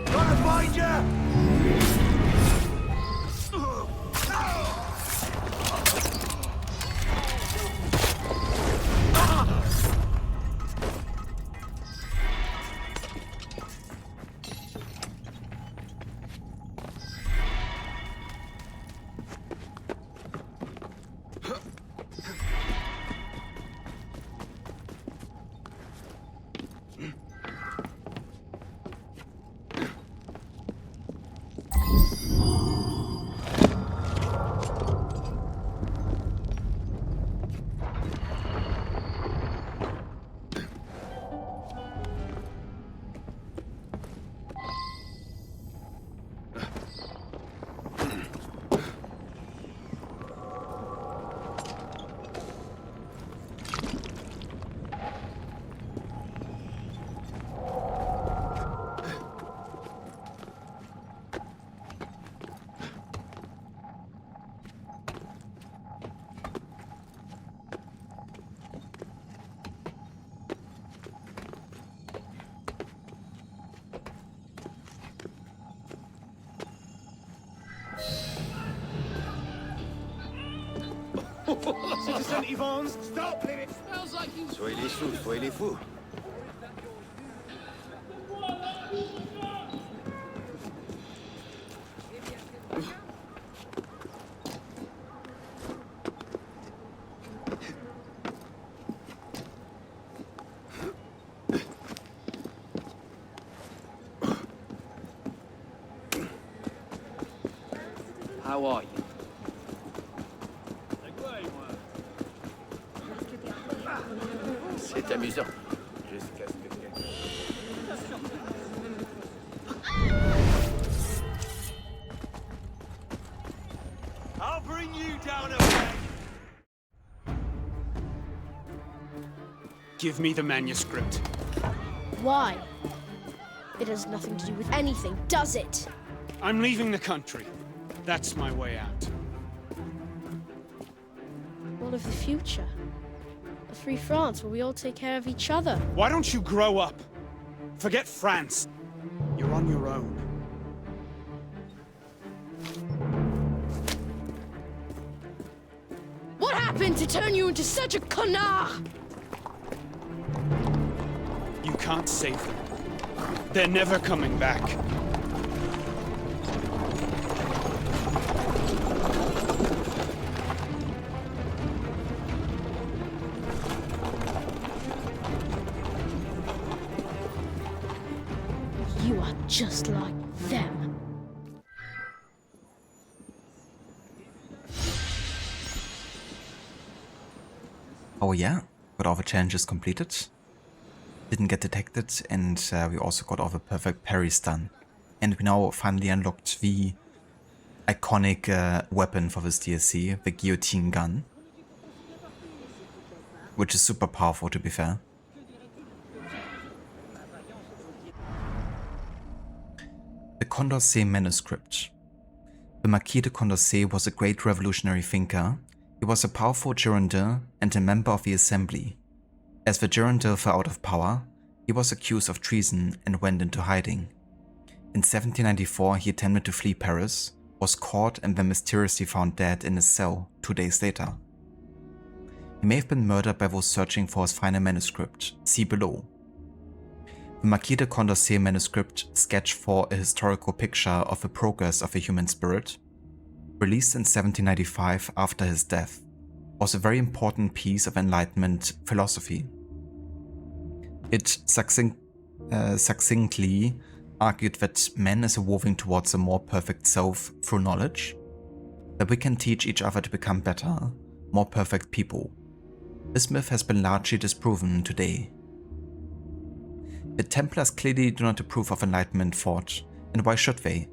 Gonna find ya! St. Yvonne's? Stop! It smells like you... Soyez les sous, soyez les fous. How are you? C'est amusant. Jusqu'à ce que quelqu'un... I'll bring you down a peg. Give me the manuscript. Why? It has nothing to do with anything, does it? I'm leaving the country. That's my way out. What of the future? A free France where we all take care of each other. Why don't you grow up? Forget France. You're on your own. What happened to turn you into such a connard? You can't save them. They're never coming back. You are just like them. Oh yeah, got all the challenges completed. Didn't get detected, and we also got all the perfect parry stun. And we now finally unlocked the iconic weapon for this DLC, the guillotine gun. Which is super powerful, to be fair. The Condorcet manuscript. The Marquis de Condorcet was a great revolutionary thinker. He was a powerful Girondin and a member of the Assembly. As the Girondins fell out of power, he was accused of treason and went into hiding. In 1794 he attempted to flee Paris, was caught and then mysteriously found dead in his cell 2 days later. He may have been murdered by those searching for his final manuscript, see below. The Marquis de Condorcet manuscript sketched for a historical picture of the progress of the human spirit, released in 1795 after his death, was a very important piece of Enlightenment philosophy. It succinctly argued that man is evolving towards a more perfect self through knowledge, that we can teach each other to become better, more perfect people. This myth has been largely disproven today. The Templars clearly do not approve of Enlightenment thought, and why should they?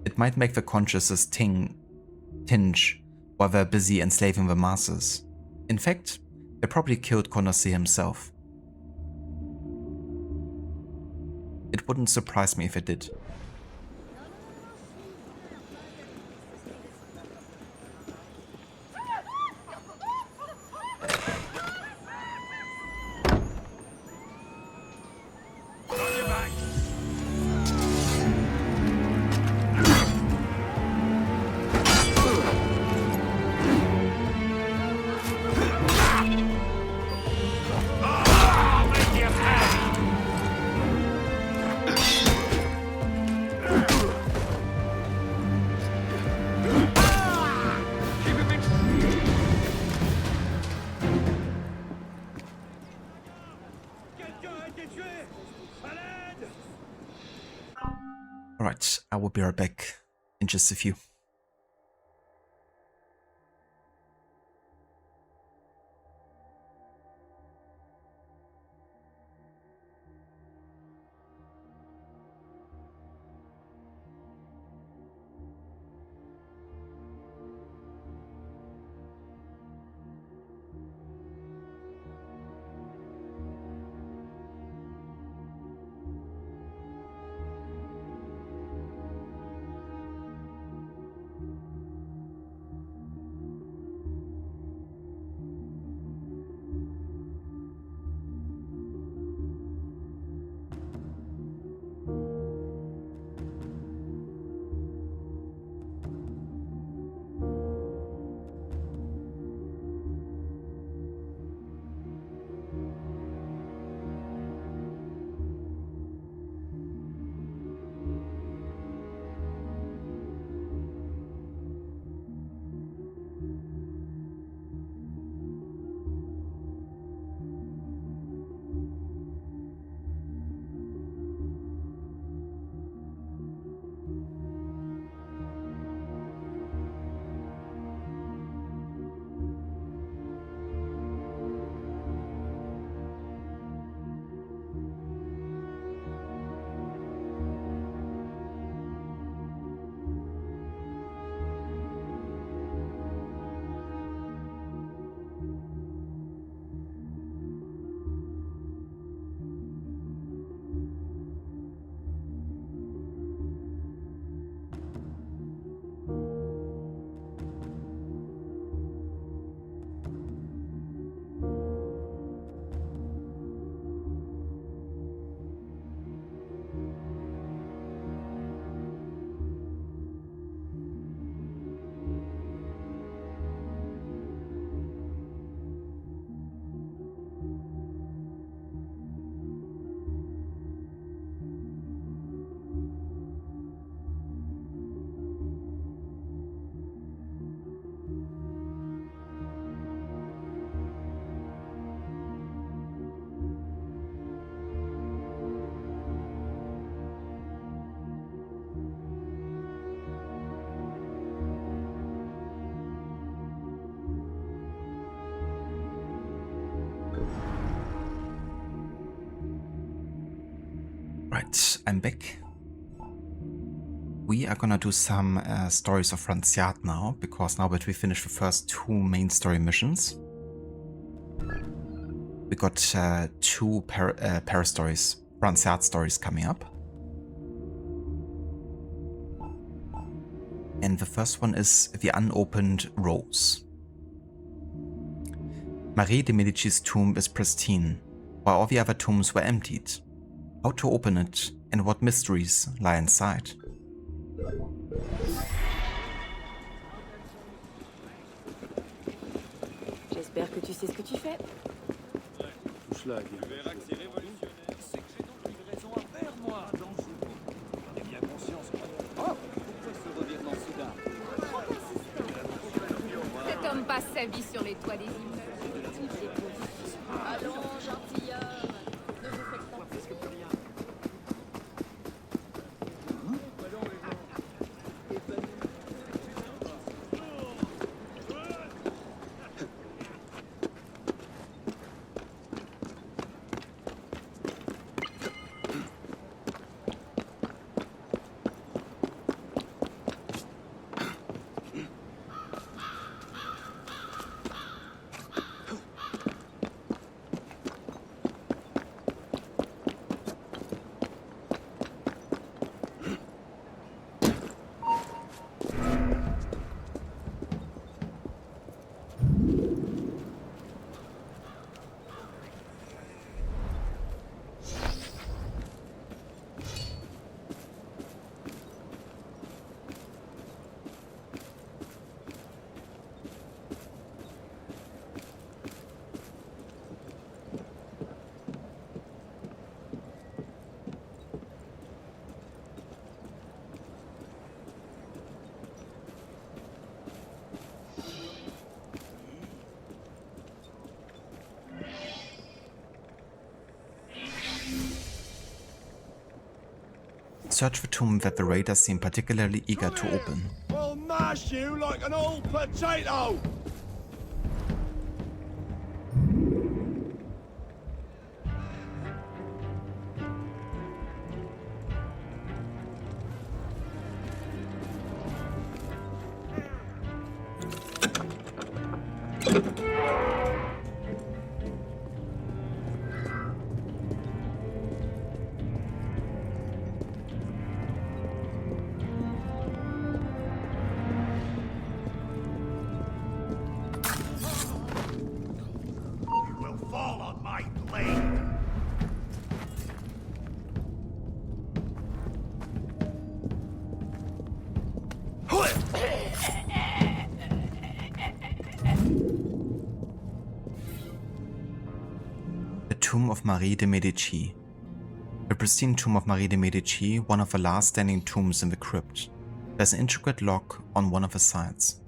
It might make the consciences tinge while they're busy enslaving the masses. In fact, they probably killed Condorcet himself. It wouldn't surprise me if it did. Alright, I will be right back in just a few. Right, I'm back. We are gonna do some stories of Franciat now, because now that we finished the first 2 main story missions, we got 2 para stories, Franciat stories coming up. And the first one is The Unopened Rose. Marie de Medici's tomb is pristine, while all the other tombs were emptied. How to open it, and what mysteries lie inside? J'espère que tu sais ce que tu fais. Tout cela est bien. Tu verras que c'est révolutionnaire. C'est que j'ai donc une raison à faire, moi, dans ce monde. J'en ai bien conscience. Oh, pourquoi ce revirement soudain? Cet homme passe sa vie sur les toits des immeubles. Allons, gentilhomme. Ne vous faites pas presque plus rien. Search the tomb that the raiders seem particularly eager to open. I'll mash you like an old potato! Tomb of Marie de Medici. The pristine tomb of Marie de Medici, one of the last standing tombs in the crypt. There's an intricate lock on one of the sides.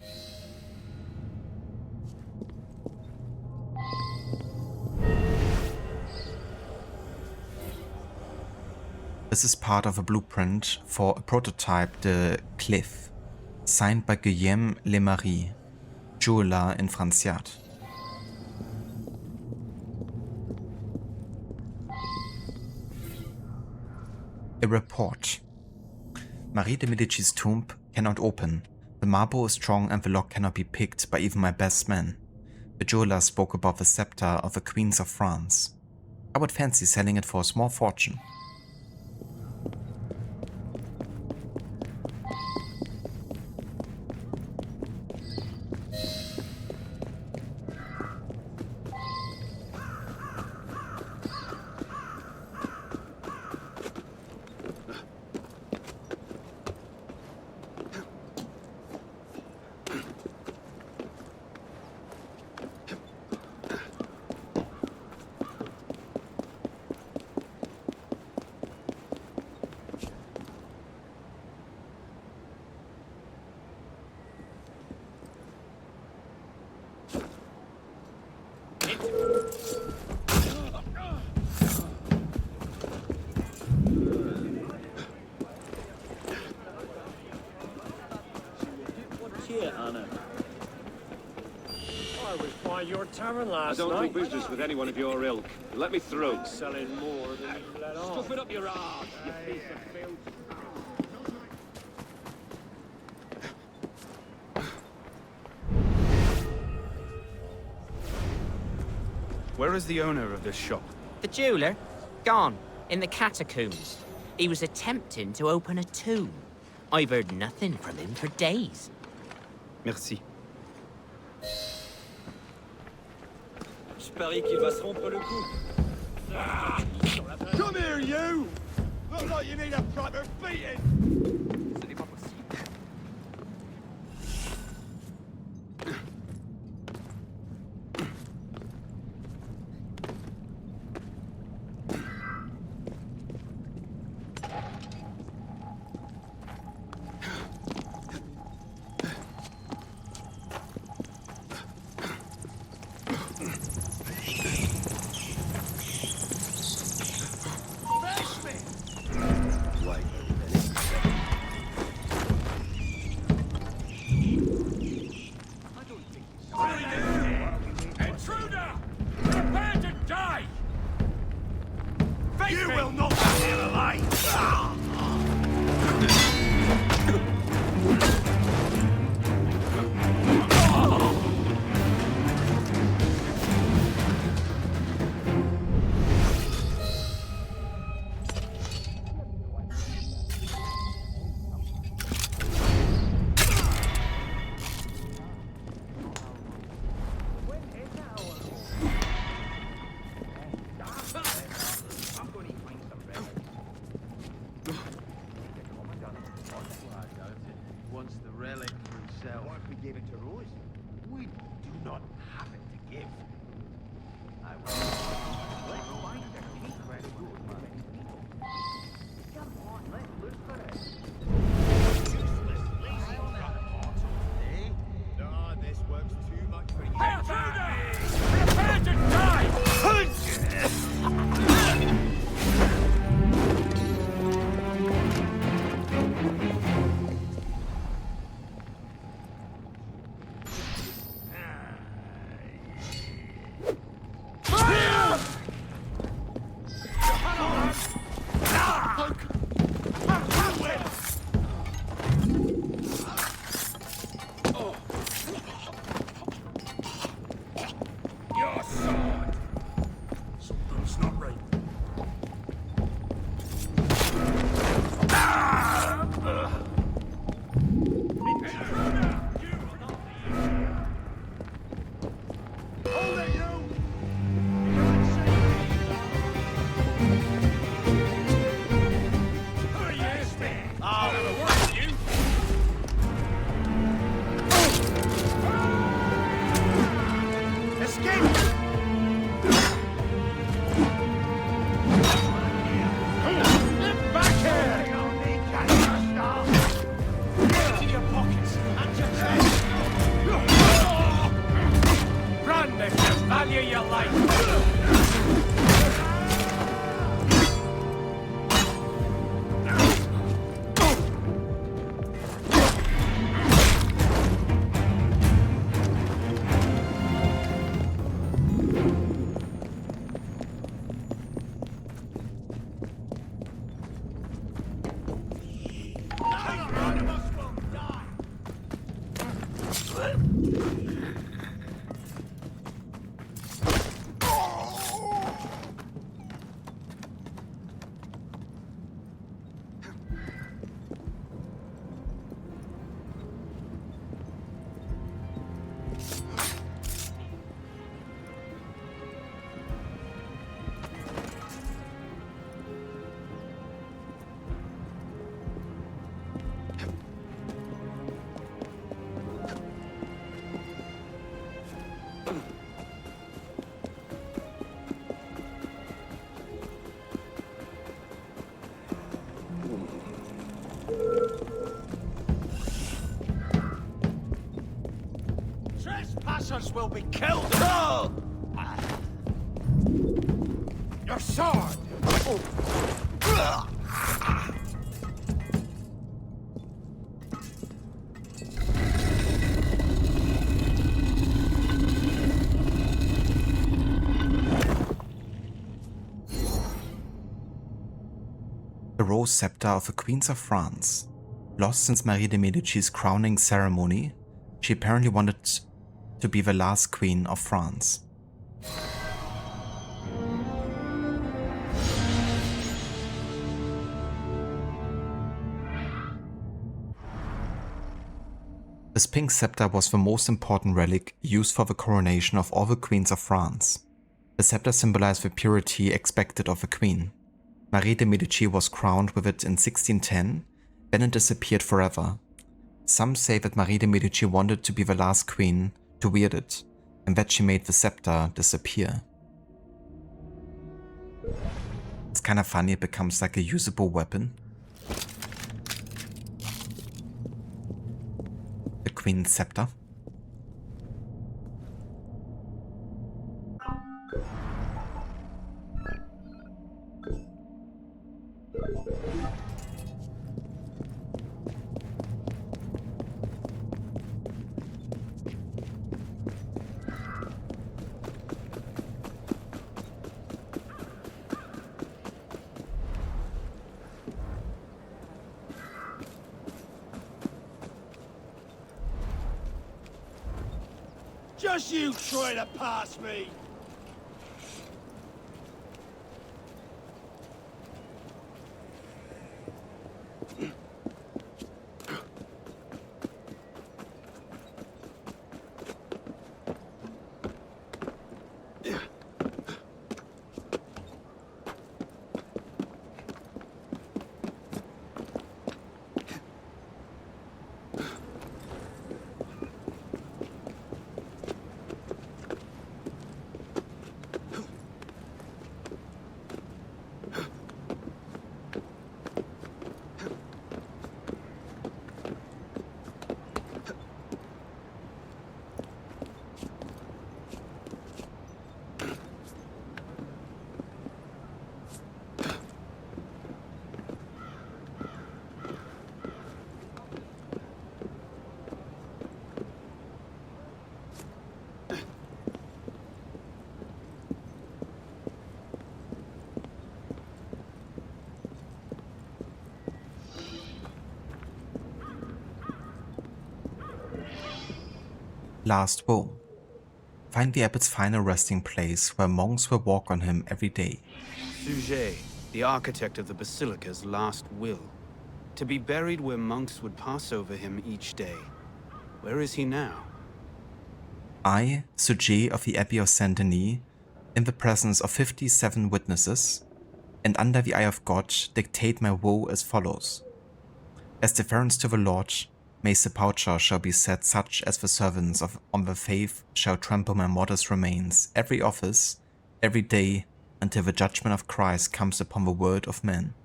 This is part of a blueprint for a prototype de Cliff, signed by Guillaume Lemarie, jeweler in Franciat. A report. Marie de Medici's tomb cannot open. The marble is strong and the lock cannot be picked by even my best man. The jeweler spoke about the scepter of the queens of France. I would fancy selling it for a small fortune. inside your tavern I last don't do night. business with anyone of your ilk. Let me through. Selling more than you let on. Stuff it up your arse, you piece of filth. Where is the owner of this shop? The jeweler? Gone. In the catacombs. He was attempting to open a tomb. I've heard nothing from him for days. Merci. Je parie qu'il va se rompre le cou. Come here, you! Look like you need a proper beating! Ce n'est pas possible. Intruder! Prepare to die! You will not be here alive! Wants the relic for himself. What if we gave it to Rose? We do not have it to give. I will. Let's find the key credit goes by next people. Come on, let's look for it. Useless, lazy portal, eh? No, this works too much for you. Prepare to die! Your sword! Something's not right. Hold it, you! Hurry, yes, man! I'll have a word with you! Escape! Get back here! Get in your pockets and your chest! Run if you value your life! Trespassers will be killed! No! Your sword! The Rose Scepter of the Queens of France. Lost since Marie de Medici's crowning ceremony, she apparently wanted to be the last queen of France. This pink scepter was the most important relic used for the coronation of all the queens of France. The scepter symbolized the purity expected of a queen. Marie de Medici was crowned with it in 1610, then it disappeared forever. Some say that Marie de Medici wanted to be the last queen to wield it, and that she made the scepter disappear. It's kind of funny, it becomes like a usable weapon. The Queen's Scepter. Just you try to pass me! Last Will. Find the abbot's final resting place where monks will walk on him every day. Sujet, the architect of the basilica's last will. To be buried where monks would pass over him each day. Where is he now? I, Sujet of the Abbey of Saint Denis, in the presence of 57 witnesses, and under the eye of God, dictate my will as follows. As deference to the Lord, may sepulture shall be set such as the servants on the faith shall trample my modest remains, every office, every day, until the judgment of Christ comes upon the word of men.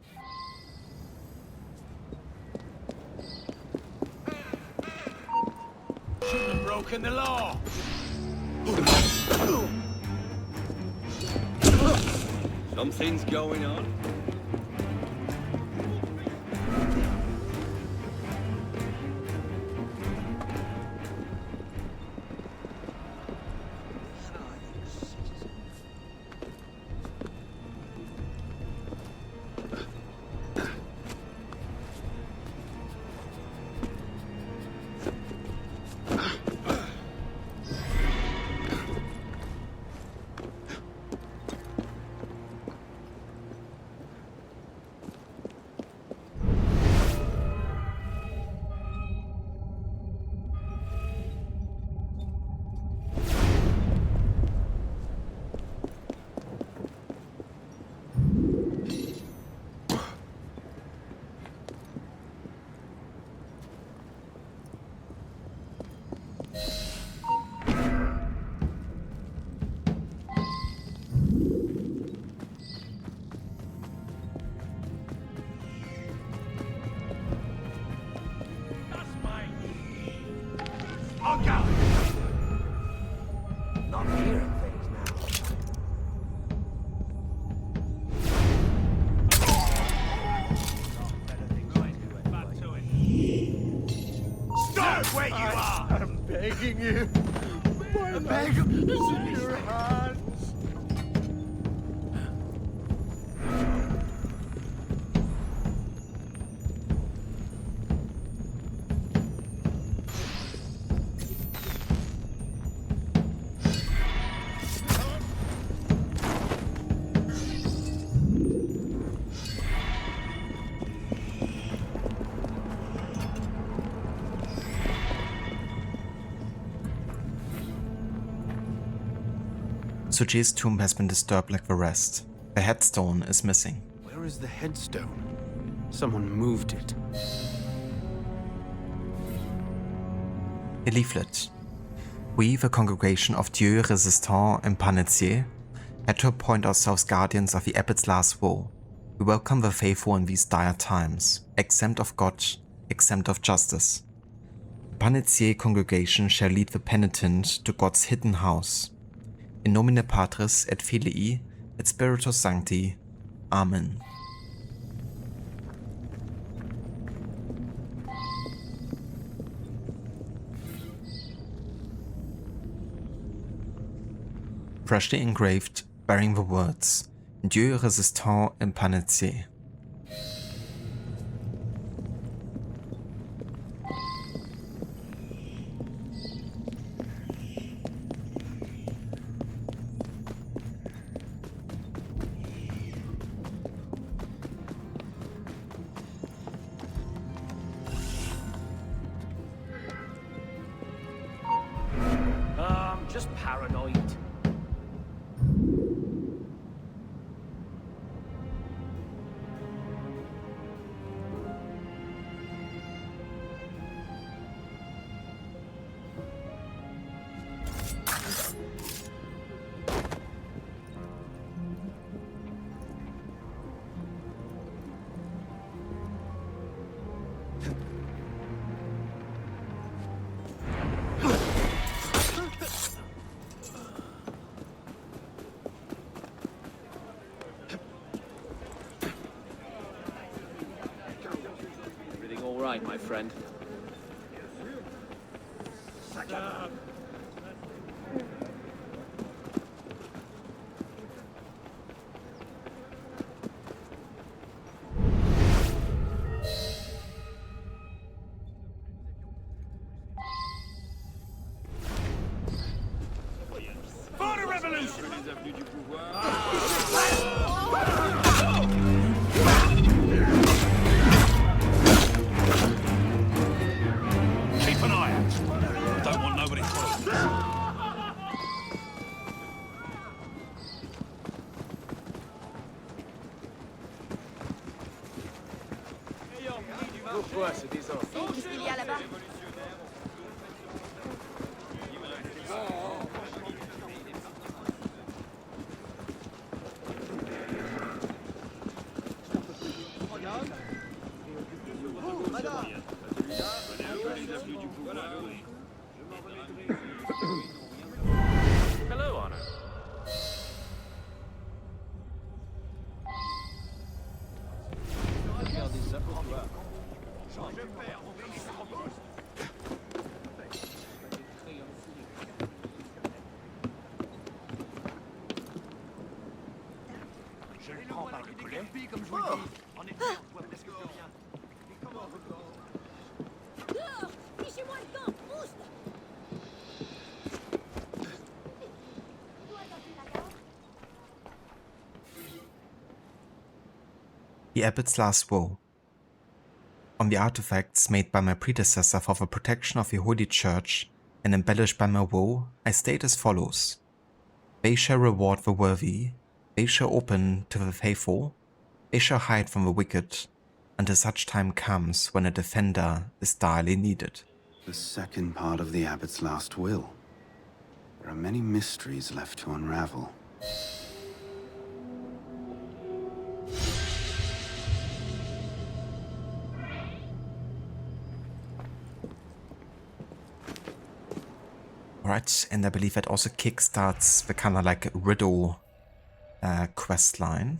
Shouldn't have broken the law! Something's going on. Not hearing things now. Stop where you are! I'm begging you. My life is in your hands. Suje's tomb has been disturbed like the rest. The headstone is missing. Where is the headstone? Someone moved it. A leaflet. We, the congregation of Dieu Resistant and Panetier, had to appoint ourselves guardians of the Abbot's last woe. We welcome the faithful in these dire times, exempt of God, exempt of justice. The Panetier congregation shall lead the penitent to God's hidden house. In nomine Patris et Filii et Spiritus Sancti. Amen. Freshly engraved, bearing the words Dieu Resistant and Panetier. Just paranoid. My friend. For the revolution! Keep an eye out. Don't want nobody following us. Pourquoi ce désordre? Qu'est-ce qu'il y a là-bas? Hello, Honor. Je le prends par le collet. Comme je vous le dis. En effet, on voit presque plus rien. Mais comment Dehors! Fichez-moi le camp! Pousse! The Abbot's Last Woe. On the artifacts made by my predecessor for the protection of the Holy Church and embellished by my woe, I state as follows. They shall reward the worthy, they shall open to the faithful, they shall hide from the wicked, until such time comes when a defender is direly needed. The second part of the Abbot's last will. There are many mysteries left to unravel. Alright, and I believe that also kickstarts the kind of like riddle quest line,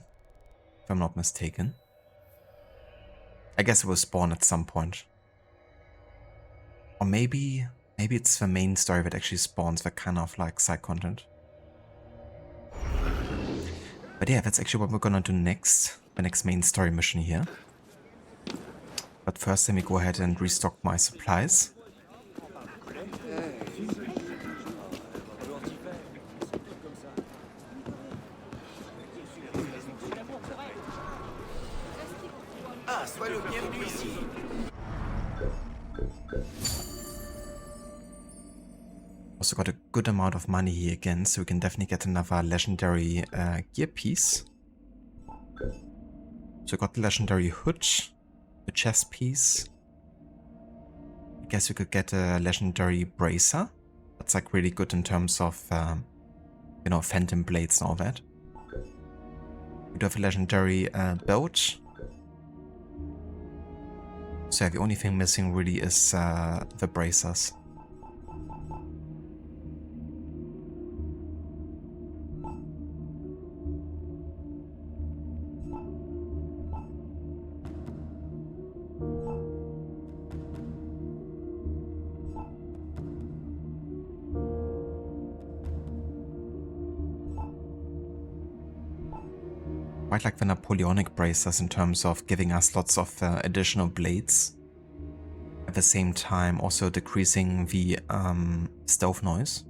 if I'm not mistaken. I guess it will spawn at some point. Or maybe it's the main story that actually spawns the kind of like side content. But yeah, that's actually what we're gonna do next, the next main story mission here. But first let me go ahead and restock my supplies. Sois le bienvenu ici. Also got a good amount of money here again, so we can definitely get another legendary gear piece. So we got the legendary hood, the chest piece. I guess we could get a legendary bracer. That's like really good in terms of, you know, phantom blades and all that. We do have a legendary belt. So yeah, the only thing missing really is the bracers. Quite like the Napoleonic bracers in terms of giving us lots of additional blades. At the same time also decreasing the stealth noise.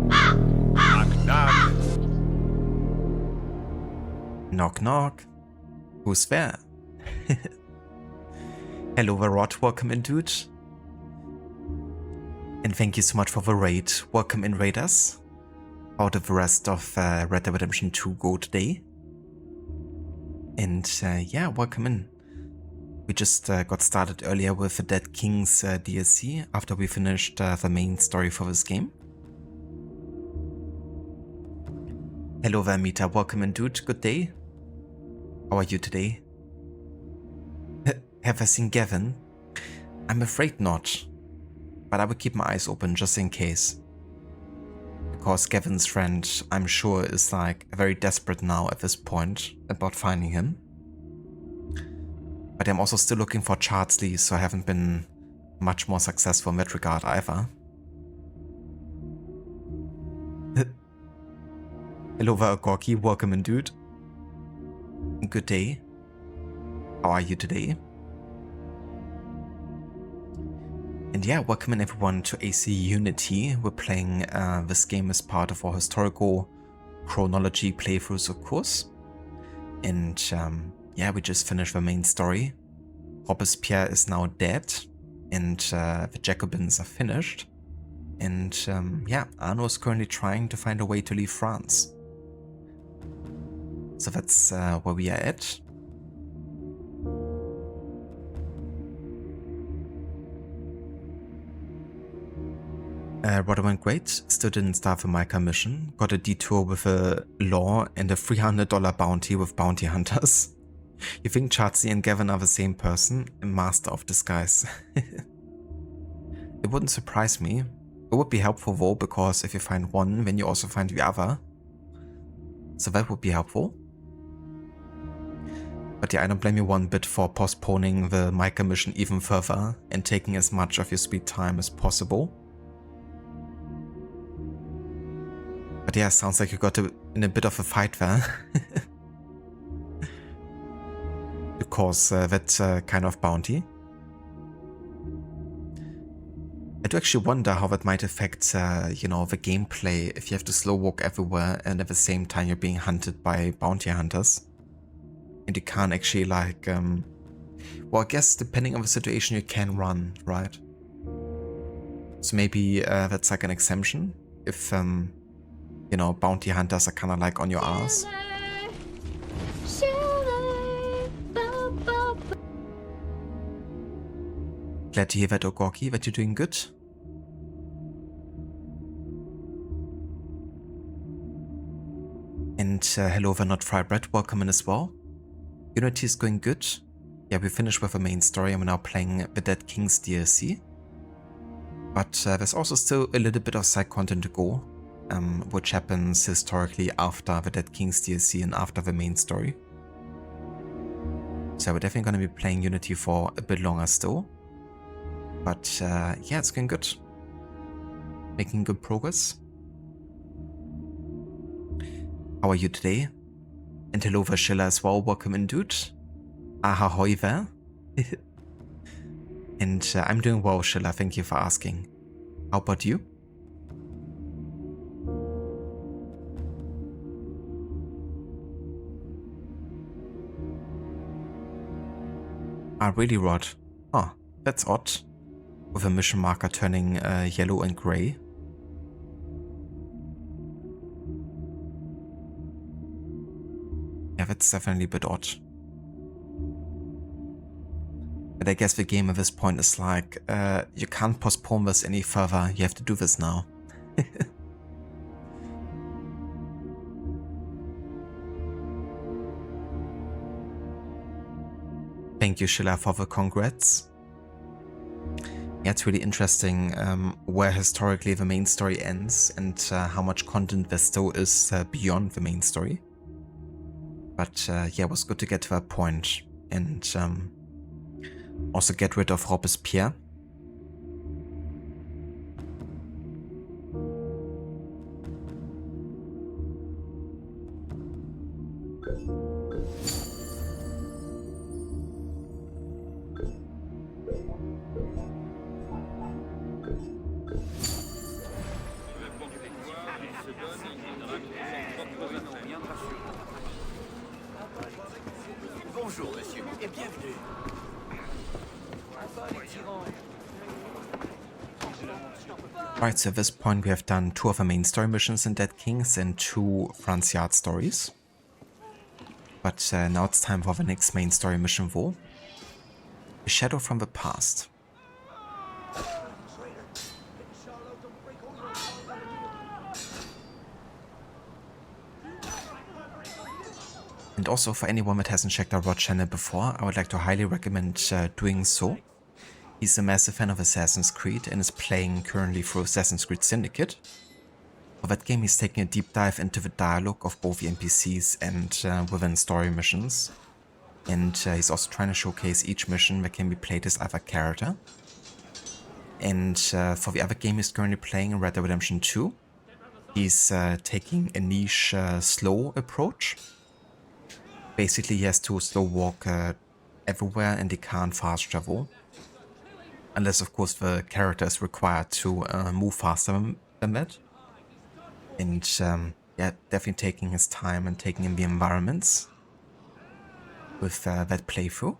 Knock, knock. Knock knock. Who's there? Hello Varrot, welcome in dude. And thank you so much for the raid. Welcome in raiders. How did the rest of Red Dead Redemption 2 go today? And yeah, welcome in. We just got started earlier with the Dead Kings DLC after we finished the main story for this game. Hello Vermita, welcome in dude, good day. How are you today? Have I seen Gavin? I'm afraid not, but I will keep my eyes open just in case. Because Gavin's friend, I'm sure, is like very desperate now at this point about finding him. But I'm also still looking for Chardsley, so I haven't been much more successful in that regard either. Hello Gorky, welcome in dude. Good day. How are you today? And yeah, welcome in everyone to AC Unity. We're playing this game as part of our historical chronology playthroughs, of course. And yeah, we just finished the main story. Robespierre is now dead, and the Jacobins are finished. And yeah, Arno is currently trying to find a way to leave France. So that's where we are at. What went great, still didn't start the Micah mission, got a detour with a law and a $300 bounty with bounty hunters. You think Chardsley and Gavin are the same person? A master of disguise. It wouldn't surprise me. It would be helpful though, because if you find one, then you also find the other. So that would be helpful. But yeah, I don't blame you one bit for postponing the Micah mission even further and taking as much of your sweet time as possible. But yeah, sounds like you got in a bit of a fight there. To cause that kind of bounty. I do actually wonder how that might affect, you know, the gameplay if you have to slow walk everywhere and at the same time you're being hunted by bounty hunters. And you can't actually like, well, I guess depending on the situation you can run, right? So maybe that's like an exemption if, you know, bounty hunters are kind of like on your ass. Glad to hear that, Ogorki, that you're doing good. And hello, the Not Fried Bread, welcome in as well. Unity is going good. Yeah, we finished with the main story and we're now playing the Dead Kings DLC. But there's also still a little bit of side content to go, which happens historically after the Dead Kings DLC and after the main story. So we're definitely going to be playing Unity for a bit longer still. But yeah, it's going good. Making good progress. How are you today? And hello Vashilla as well, welcome in dude. Ahoy there. And I'm doing well, Shilla, thank you for asking. How about you? Ah, really, Rod? Oh, that's odd. With a mission marker turning yellow and grey. Yeah, that's definitely a bit odd. But I guess the game at this point is like, you can't postpone this any further, you have to do this now. Thank you, Sheila, for the congrats. Yeah, it's really interesting where historically the main story ends and how much content there still is beyond the main story. But yeah, it was good to get to that point and also get rid of Robespierre. Bonjour, monsieur, et bienvenue. Right, so at this point we have done 2 of the main story missions in Dead Kings and 2 France Yard stories. But now it's time for the next main story mission, though. A Shadow from the Past. And also for anyone that hasn't checked out Rod's channel before, I would like to highly recommend doing so. He's a massive fan of Assassin's Creed and is playing currently through Assassin's Creed Syndicate. For that game he's taking a deep dive into the dialogue of both the NPCs and within story missions. And he's also trying to showcase each mission that can be played as either character. And for the other game he's currently playing, Red Dead Redemption 2, he's taking a niche slow approach. Basically he has to slow walk everywhere and he can't fast travel. Unless of course the character is required to move faster than that. And yeah, definitely taking his time and taking in the environments with that playthrough.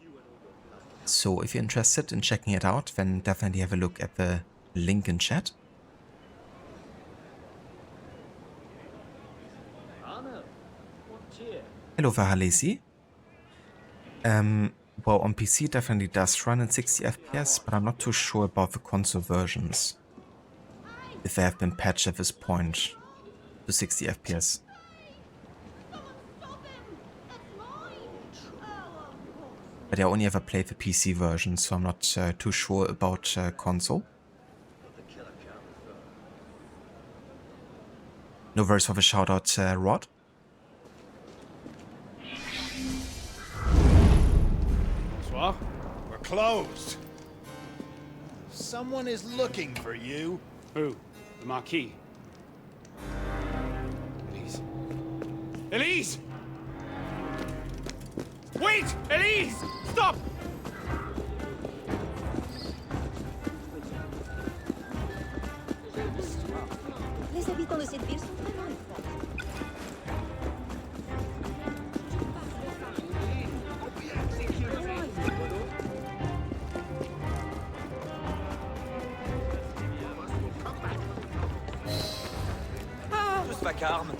So if you're interested in checking it out, then definitely have a look at the link in chat. Hello Vahalesi. Well, on PC definitely does run in 60 FPS, but I'm not too sure about the console versions. If they have been patched at this point to 60 FPS. But I only ever played the PC version, so I'm not too sure about console. No worries for the shoutout, Rod. Bonsoir. We're closed. Someone is looking for you. Who? The Marquis? Elise? Elise! Wait! Elise! Stop! Les habitants de cette ville sont vraiment étranges. Tous vacarme.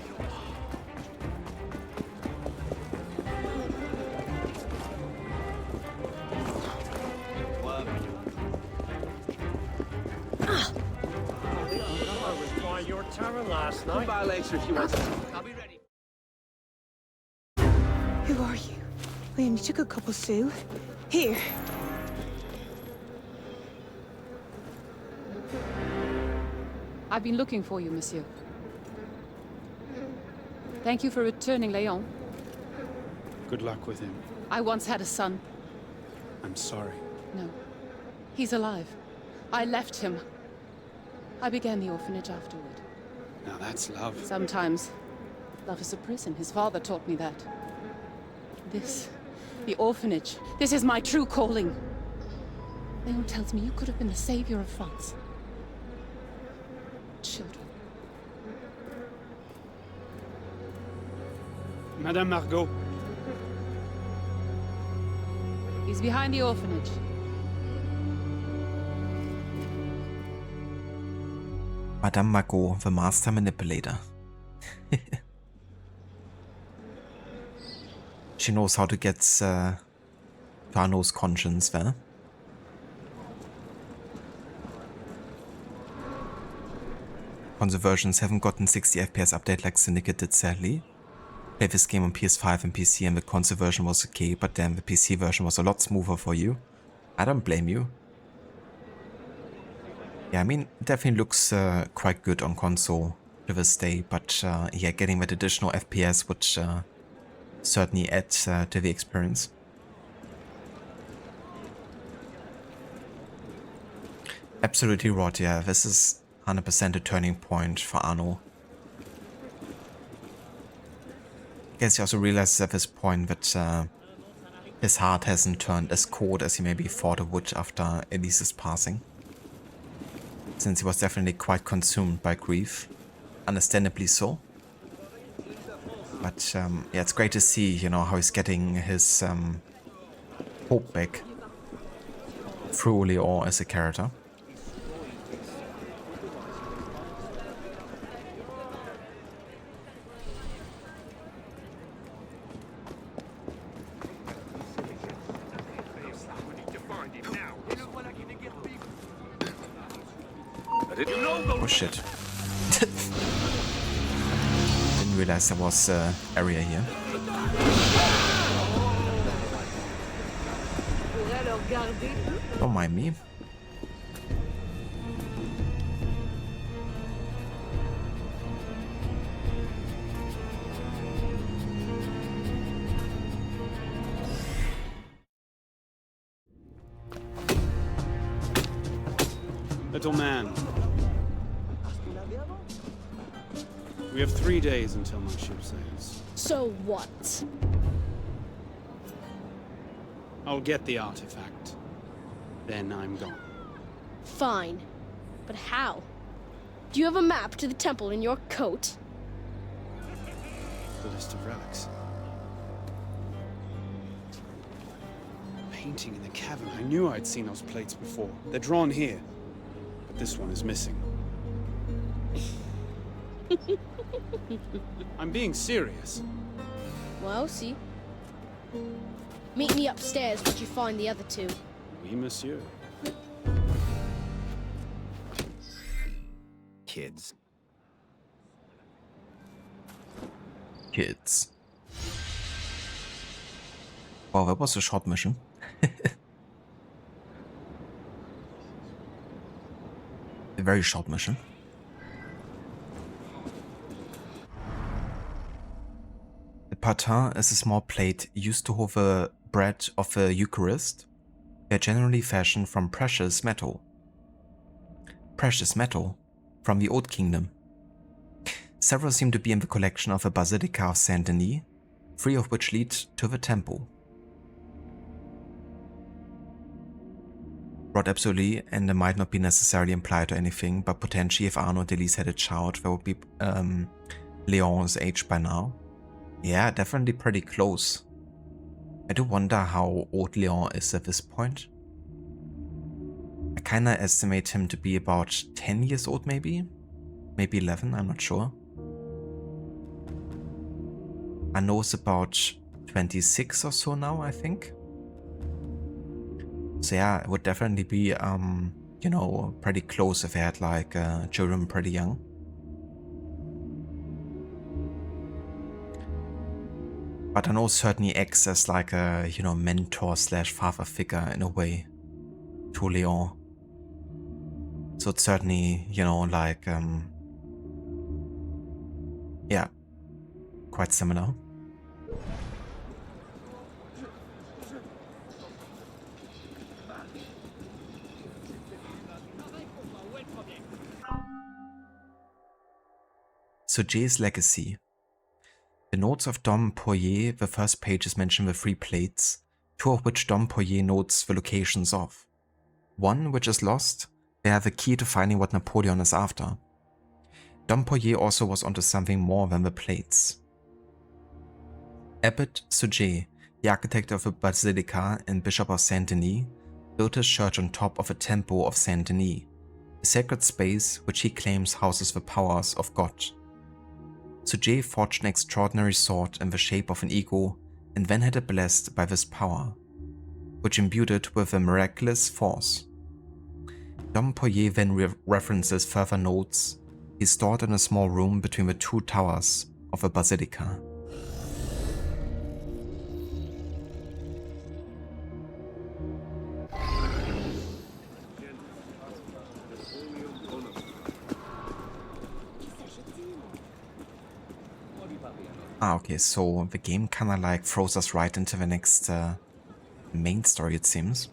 Your tower last night. Buy later if you want. I'll be ready. Who are you? I only took a couple sous. Here. I've been looking for you, monsieur. Thank you for returning Leon. Good luck with him. I once had a son. I'm sorry. No. He's alive. I left him. I began the orphanage afterward. Now that's love. Sometimes love is a prison. His father taught me that. This, the orphanage, this is my true calling. Leon tells me you could have been the savior of France. Children. Madame Margot. He's behind the orphanage. Madame Margot, the master manipulator. She knows how to get to Arno's conscience there. Console versions haven't gotten 60 FPS update like Syndicate did, sadly. Played this game on PS5 and PC and the console version was okay, but then the PC version was a lot smoother for you. I don't blame you. Yeah, I mean, it definitely looks quite good on console to this day, but yeah, getting that additional FPS would certainly add to the experience. Absolutely right, yeah, this is 100% a turning point for Arno. I guess he also realizes at this point that his heart hasn't turned as cold as he maybe thought it would after Elise's passing. Since he was definitely quite consumed by grief, understandably so. But yeah, it's great to see, you know, how he's getting his hope back through Leon as a character. Oh shit. Didn't realize there was an area here. Don't mind me. Little man. We have 3 days until my ship sails. So what? I'll get the artifact. Then I'm gone. Fine. But how? Do you have a map to the temple in your coat? The list of relics. Painting in the cavern. I knew I'd seen those plates before. They're drawn here. But this one is missing. I'm being serious. Well, see. Meet me upstairs once you find the other two. Oui, monsieur. Kids. Kids. Wow, that was a short mission. A very short mission. The patin is a small plate used to hold the bread of the Eucharist. They are generally fashioned from precious metal. Precious metal from the Old Kingdom. Several seem to be in the collection of the Basilica of Saint Denis, 3 of which lead to the temple. Right, absolutely, and it might not be necessarily implied or anything, but potentially if Arno and Elise had a child, that would be Leon's age by now. Yeah, definitely pretty close. I do wonder how old Leon is at this point. I kinda estimate him to be about 10 years old maybe? Maybe 11, I'm not sure. Arno's about 26 or so now, I think. So yeah, it would definitely be, you know, pretty close if they had like children pretty young. But I know certainly acts as like a, you know, mentor slash father figure in a way to Leon. So it's certainly, you know, like, yeah, quite similar. Sujet's legacy. The notes of Dom Poirier, the first pages mention the 3 plates, 2 of which Dom Poirier notes the locations of. One, which is lost, they have the key to finding what Napoleon is after. Dom Poirier also was onto something more than the plates. Abbot Sujet the architect of a basilica and Bishop of Saint Denis, built his church on top of a temple of Saint Denis, a sacred space which he claims houses the powers of God. Sujet forged an extraordinary sword in the shape of an eagle and then had it blessed by this power, which imbued it with a miraculous force. Dom Poirier then references further notes he stored in a small room between the two towers of the basilica. Okay, so the game kinda like throws us right into the next main story, it seems.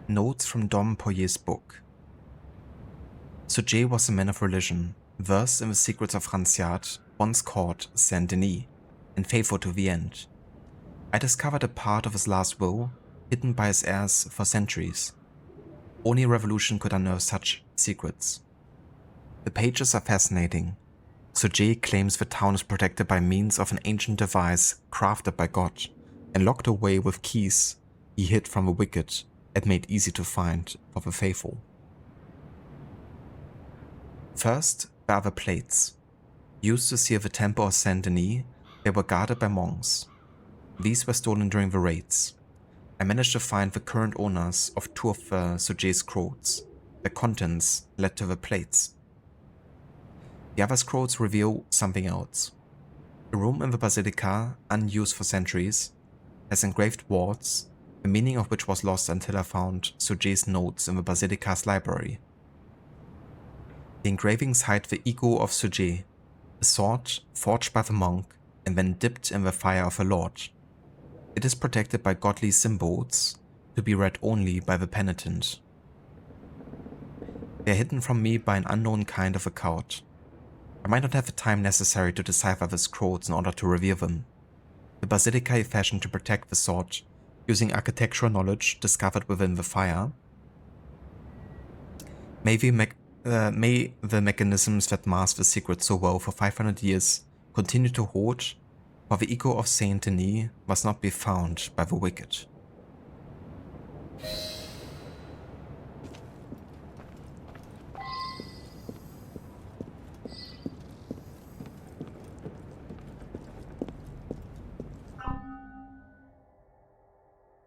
Notes from Dom Poirier's book. Sujet was a man of religion, versed in the secrets of Franciat, once called Saint Denis, and faithful to the end. I discovered a part of his last will, hidden by his heirs for centuries. Only revolution could unearth such secrets. The pages are fascinating. Sujet claims the town is protected by means of an ancient device crafted by God, and locked away with keys he hid from the wicked and made easy to find for the faithful. First, there are the plates. Used to seal the temple of Saint Denis, they were guarded by monks. These were stolen during the raids. I managed to find the current owners of two of Sujet's scrolls. The contents led to the plates. The other scrolls reveal something else. A room in the basilica, unused for centuries, has engraved words, the meaning of which was lost until I found Sujet's notes in the basilica's library. The engravings hide the ego of Sujet, a sword forged by the monk and then dipped in the fire of the Lord. It is protected by godly symbols, to be read only by the penitent. They are hidden from me by an unknown kind of occult. I might not have the time necessary to decipher the scrolls in order to reveal them. The basilica is fashioned to protect the sword, using architectural knowledge discovered within the fire. May the mechanisms that mask the secret so well for 500 years continue to hold, for the ego of Saint Denis must not be found by the wicked.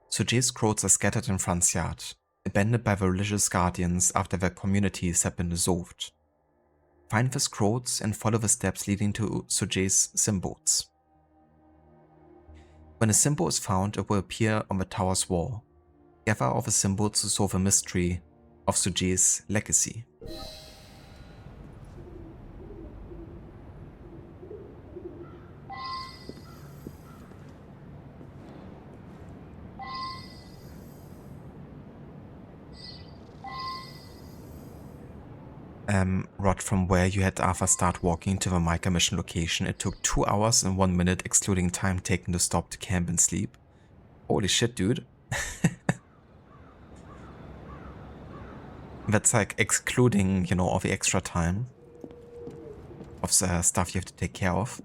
Sujet's scrolls are scattered in Franciat, abandoned by the religious guardians after their communities have been dissolved. Find the scrolls and follow the steps leading to Sujet's symbols. When a symbol is found, it will appear on the tower's wall. Gather all the symbols to solve the mystery of Sujet's legacy. Rod, from where you had Arthur start walking to the Micah mission location, it took 2 hours and 1 minute excluding time taken to stop to camp and sleep. Holy shit, dude. That's like excluding, you know, all the extra time of the stuff you have to take care of.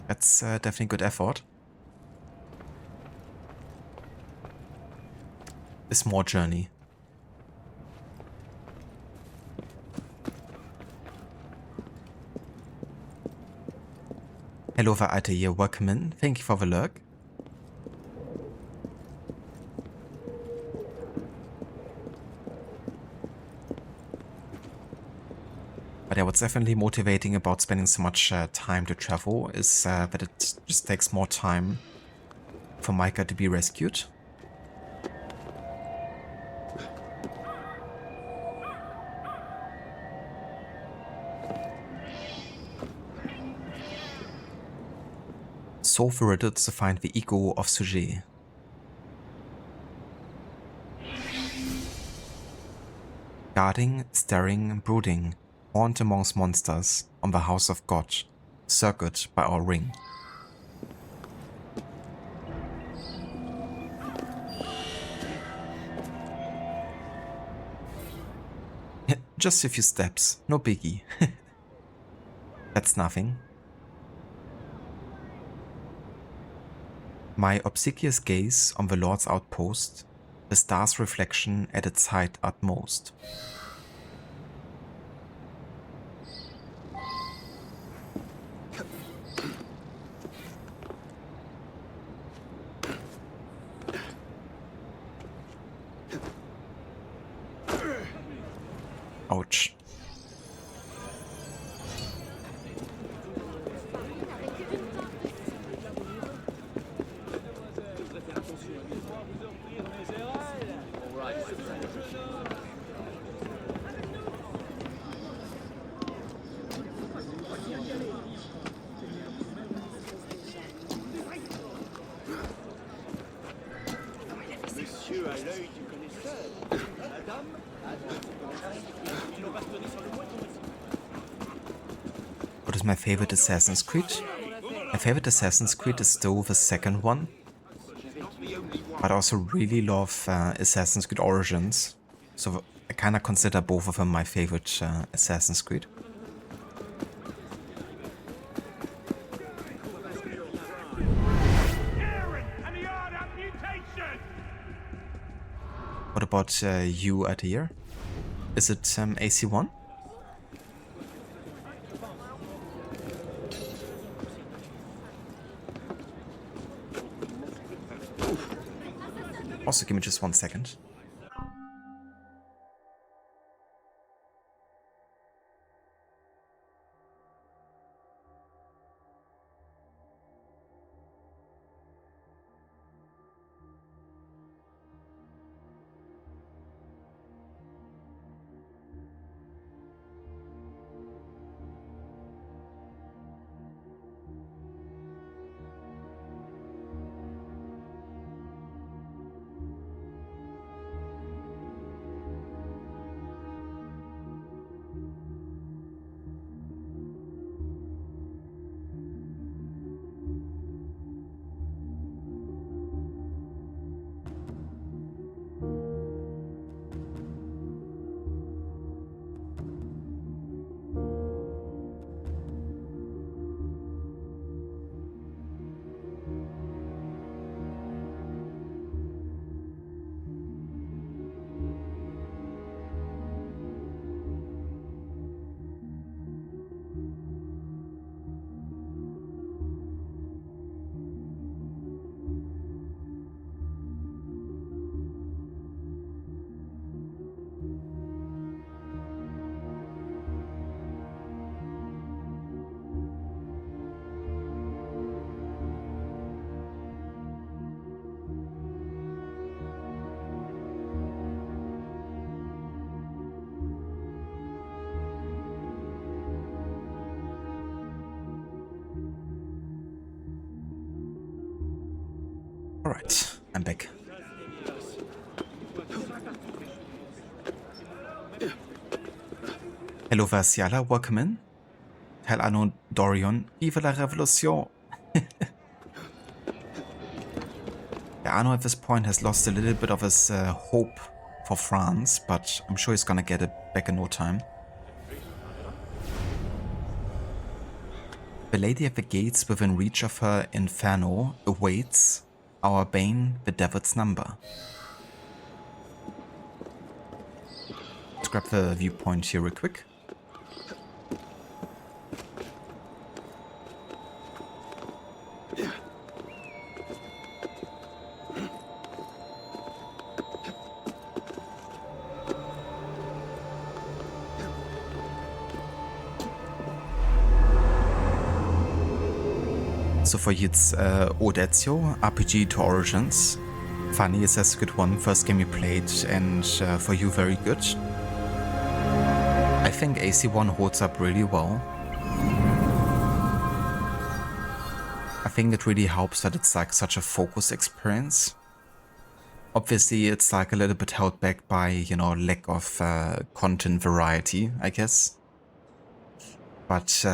That's definitely good effort. A small journey. Hello there, Altair, welcome in. Thank you for the lurk. yeah, what's definitely motivating about spending so much time to travel is that it just takes more time for Micah to be rescued. So fated to find the ego of Sujet. Guarding, staring, brooding, haunt amongst monsters on the house of God, circled by our ring. Just a few steps, no biggie. That's nothing. My obsequious gaze on the Lord's outpost, the star's reflection at its height utmost. Ouch. What is my favorite Assassin's Creed? My favorite Assassin's Creed is still the second one. But I also really love Assassin's Creed Origins. So I kinda consider both of them my favorite Assassin's Creed. What about you, Adir? Is it AC1? Also, give me just 1 second. Alright, I'm back. Hello Versiala, welcome in. Tell Anno Dorion, vive la revolution. Yeah, Anno at this point has lost a little bit of his hope for France, but I'm sure he's gonna get it back in no time. The lady at the gates within reach of her inferno awaits our bane, the devil's number. Let's grab the viewpoint here real quick. So for you it's Odezio, RPG to Origins. Funny, it says good one, first game you played, and for you very good. I think AC1 holds up really well. I think it really helps that it's like such a focused experience. Obviously it's like a little bit held back by, you know, lack of content variety, I guess. But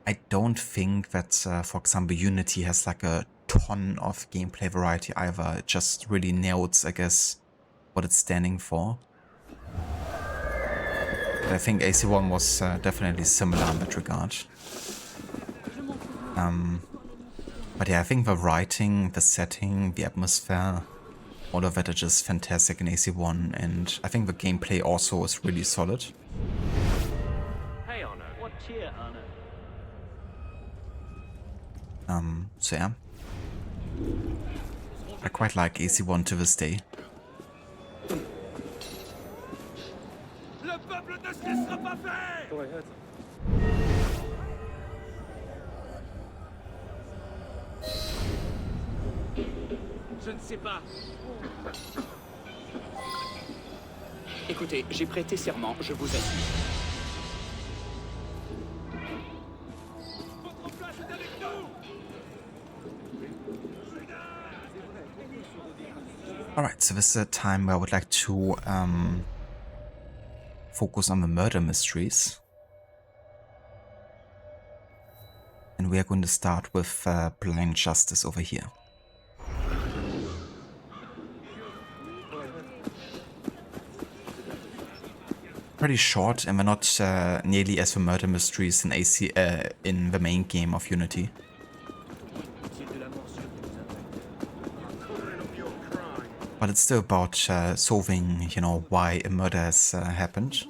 I don't think that, for example, Unity has like a ton of gameplay variety either. It just really nails, I guess, what it's standing for. But I think AC1 was definitely similar in that regard. But yeah, I think the writing, the setting, the atmosphere, all of that are just fantastic in AC1, and I think the gameplay also is really solid. Hey, Honor. What cheer, Honor? So yeah. I quite like AC1 to this day. Le peuple ne se laissera pas faire! Je ne sais pas. Écoutez, j'ai prêté serment, je vous assure. Votre place est avec nous! Alright, so this is a time where I would like to focus on the murder mysteries. And we are going to start with Blind Justice over here. Pretty short, and we're not nearly as the murder mysteries in in the main game of Unity. But it's still about solving, you know, why a murder has happened.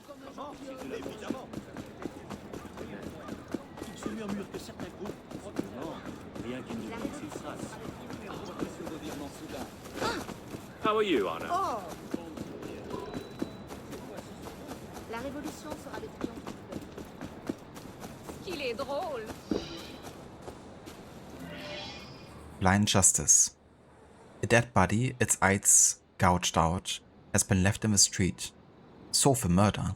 How are you, Honor? Oh. La révolution sera le triomphe. Qu'il est drôle. Blind Justice. A dead body, its eyes gouged out, has been left in the street. Solve the murder.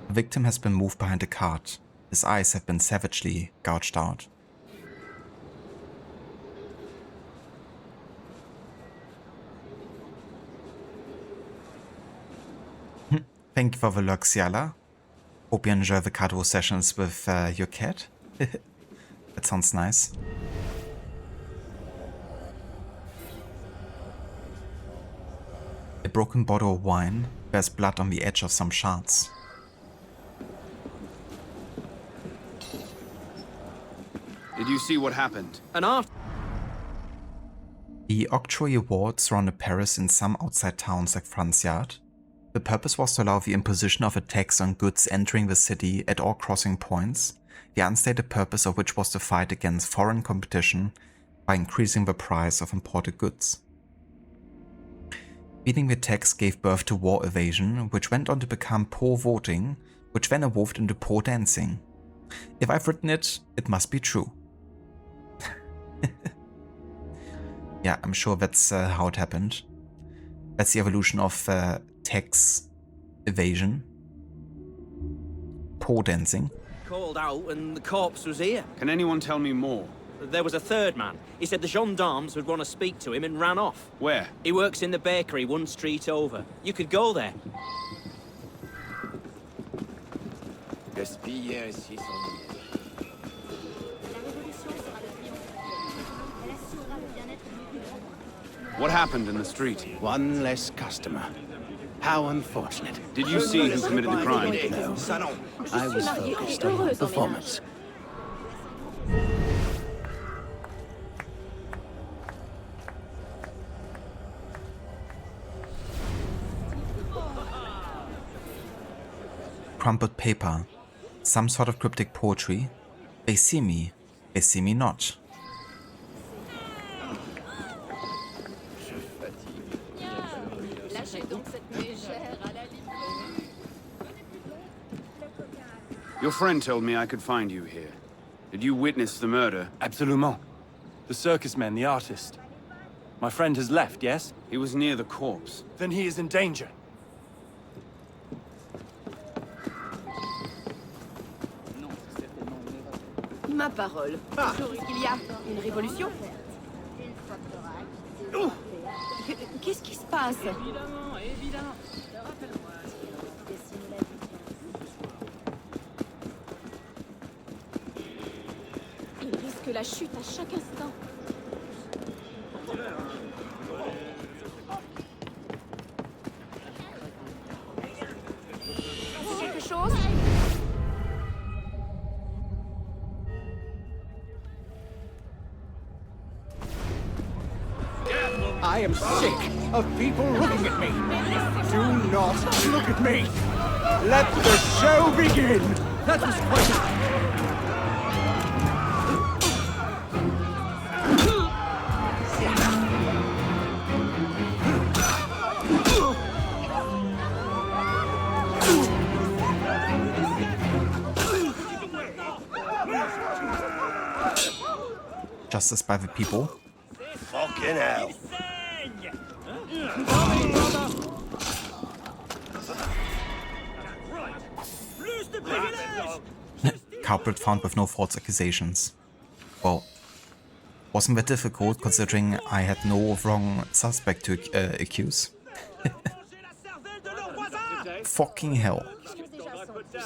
The victim has been moved behind a cart. His eyes have been savagely gouged out. Thank you for the lurk, Ciala. Hope you enjoy the cardboard sessions with your cat. That sounds nice. A broken bottle of wine bears blood on the edge of some shards. Did you see what happened? And after... The octroi award surrounded Paris and some outside towns like Franciard. The purpose was to allow the imposition of a tax on goods entering the city at all crossing points, the unstated purpose of which was to fight against foreign competition by increasing the price of imported goods. Beating the tax gave birth to war evasion, which went on to become poor voting, which then evolved into poor dancing. If I've written it, it must be true. Yeah, I'm sure that's how it happened. That's the evolution of tax evasion. Poor dancing. Called out and the corpse was here. Can anyone tell me more? There was a third man. He said the gendarmes would want to speak to him and ran off. Where? He works in the bakery one street over. You could go there. What happened in the street? One less customer. How unfortunate. Did you see who committed the crime? No. I was focused on performance. Crumpled paper. Some sort of cryptic poetry. They see me not. Your friend told me I could find you here. Did you witness the murder? Absolument. The circus man, the artist. My friend has left, yes? He was near the corpse. Then he is in danger. Ma parole. Qu'est-ce qu'il y a? Une révolution? Qu'est-ce qui se passe? Évidemment, évidemment. Il risque la chute à chaque instant. Quelque chose? I am sick of people looking at me. Do not look at me. Let the show begin. That was quite Justice by the people. Fucking hell. Culprit found with no false accusations. Well, wasn't that difficult considering I had no wrong suspect to accuse? Fucking hell.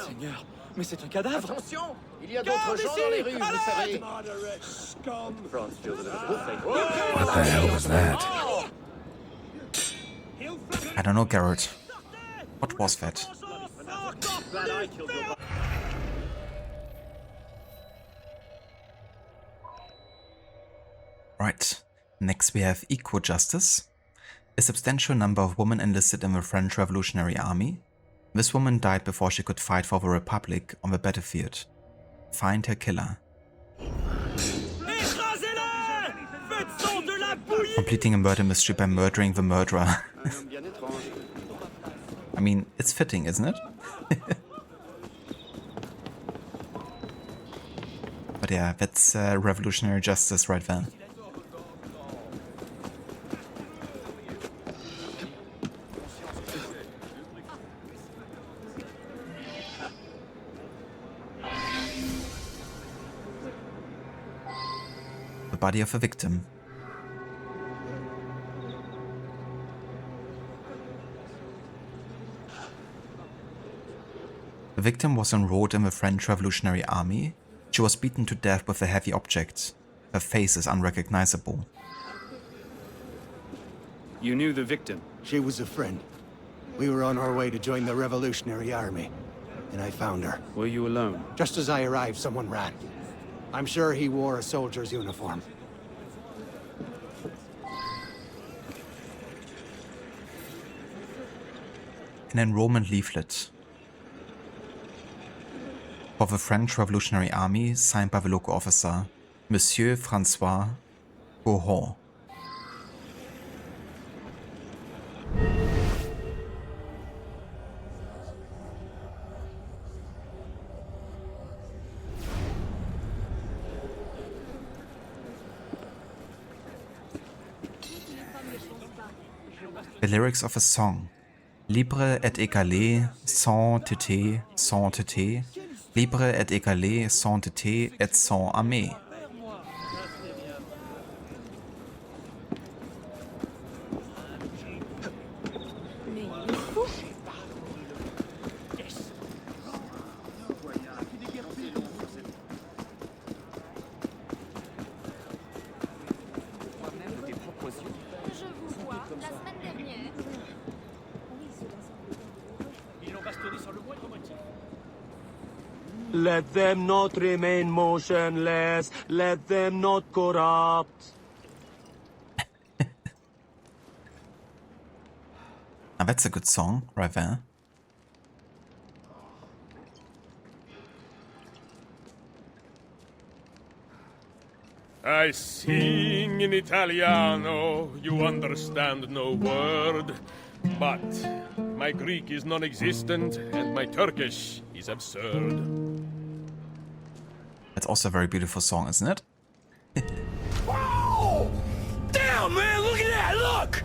Seigneur, mais c'est un cadavre. Attention, il y a d'autres gens dans les rues, vous savez. What the hell was that? I don't know, Garrett. What was that? Right. Next we have equal justice. A substantial number of women enlisted in the French Revolutionary Army. This woman died before she could fight for the Republic on the battlefield. Find her killer. Completing a murder mystery by murdering the murderer. I mean, it's fitting, isn't it? But yeah, that's revolutionary justice right there. The body of a victim. The victim was enrolled in the French Revolutionary Army. She was beaten to death with a heavy object. Her face is unrecognizable. You knew the victim? She was a friend. We were on our way to join the Revolutionary Army, and I found her. Were you alone? Just as I arrived, someone ran. I'm sure he wore a soldier's uniform. An enrollment leaflet. For the French Revolutionary Army, signed by the local officer, Monsieur Francois Gourhon. The lyrics of a song. Libre et égalé, sans tété, sans tété. Libre et égalé, sans tété et sans armée. Let them not remain motionless. Let them not corrupt. Now that's a good song, right there. I sing in Italiano, you understand no word. But my Greek is non-existent and my Turkish is absurd. also a very beautiful song, isn't it? Whoa! Damn, man, look at that, look!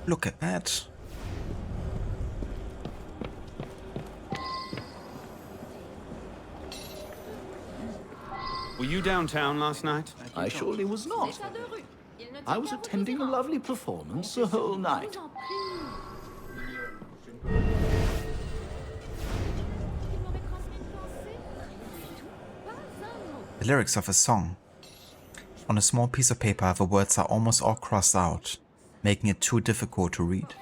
Look at that. Were you downtown last night? I surely was not. I was attending a lovely performance the whole night. The lyrics of a song. On a small piece of paper, the words are almost all crossed out, making it too difficult to read.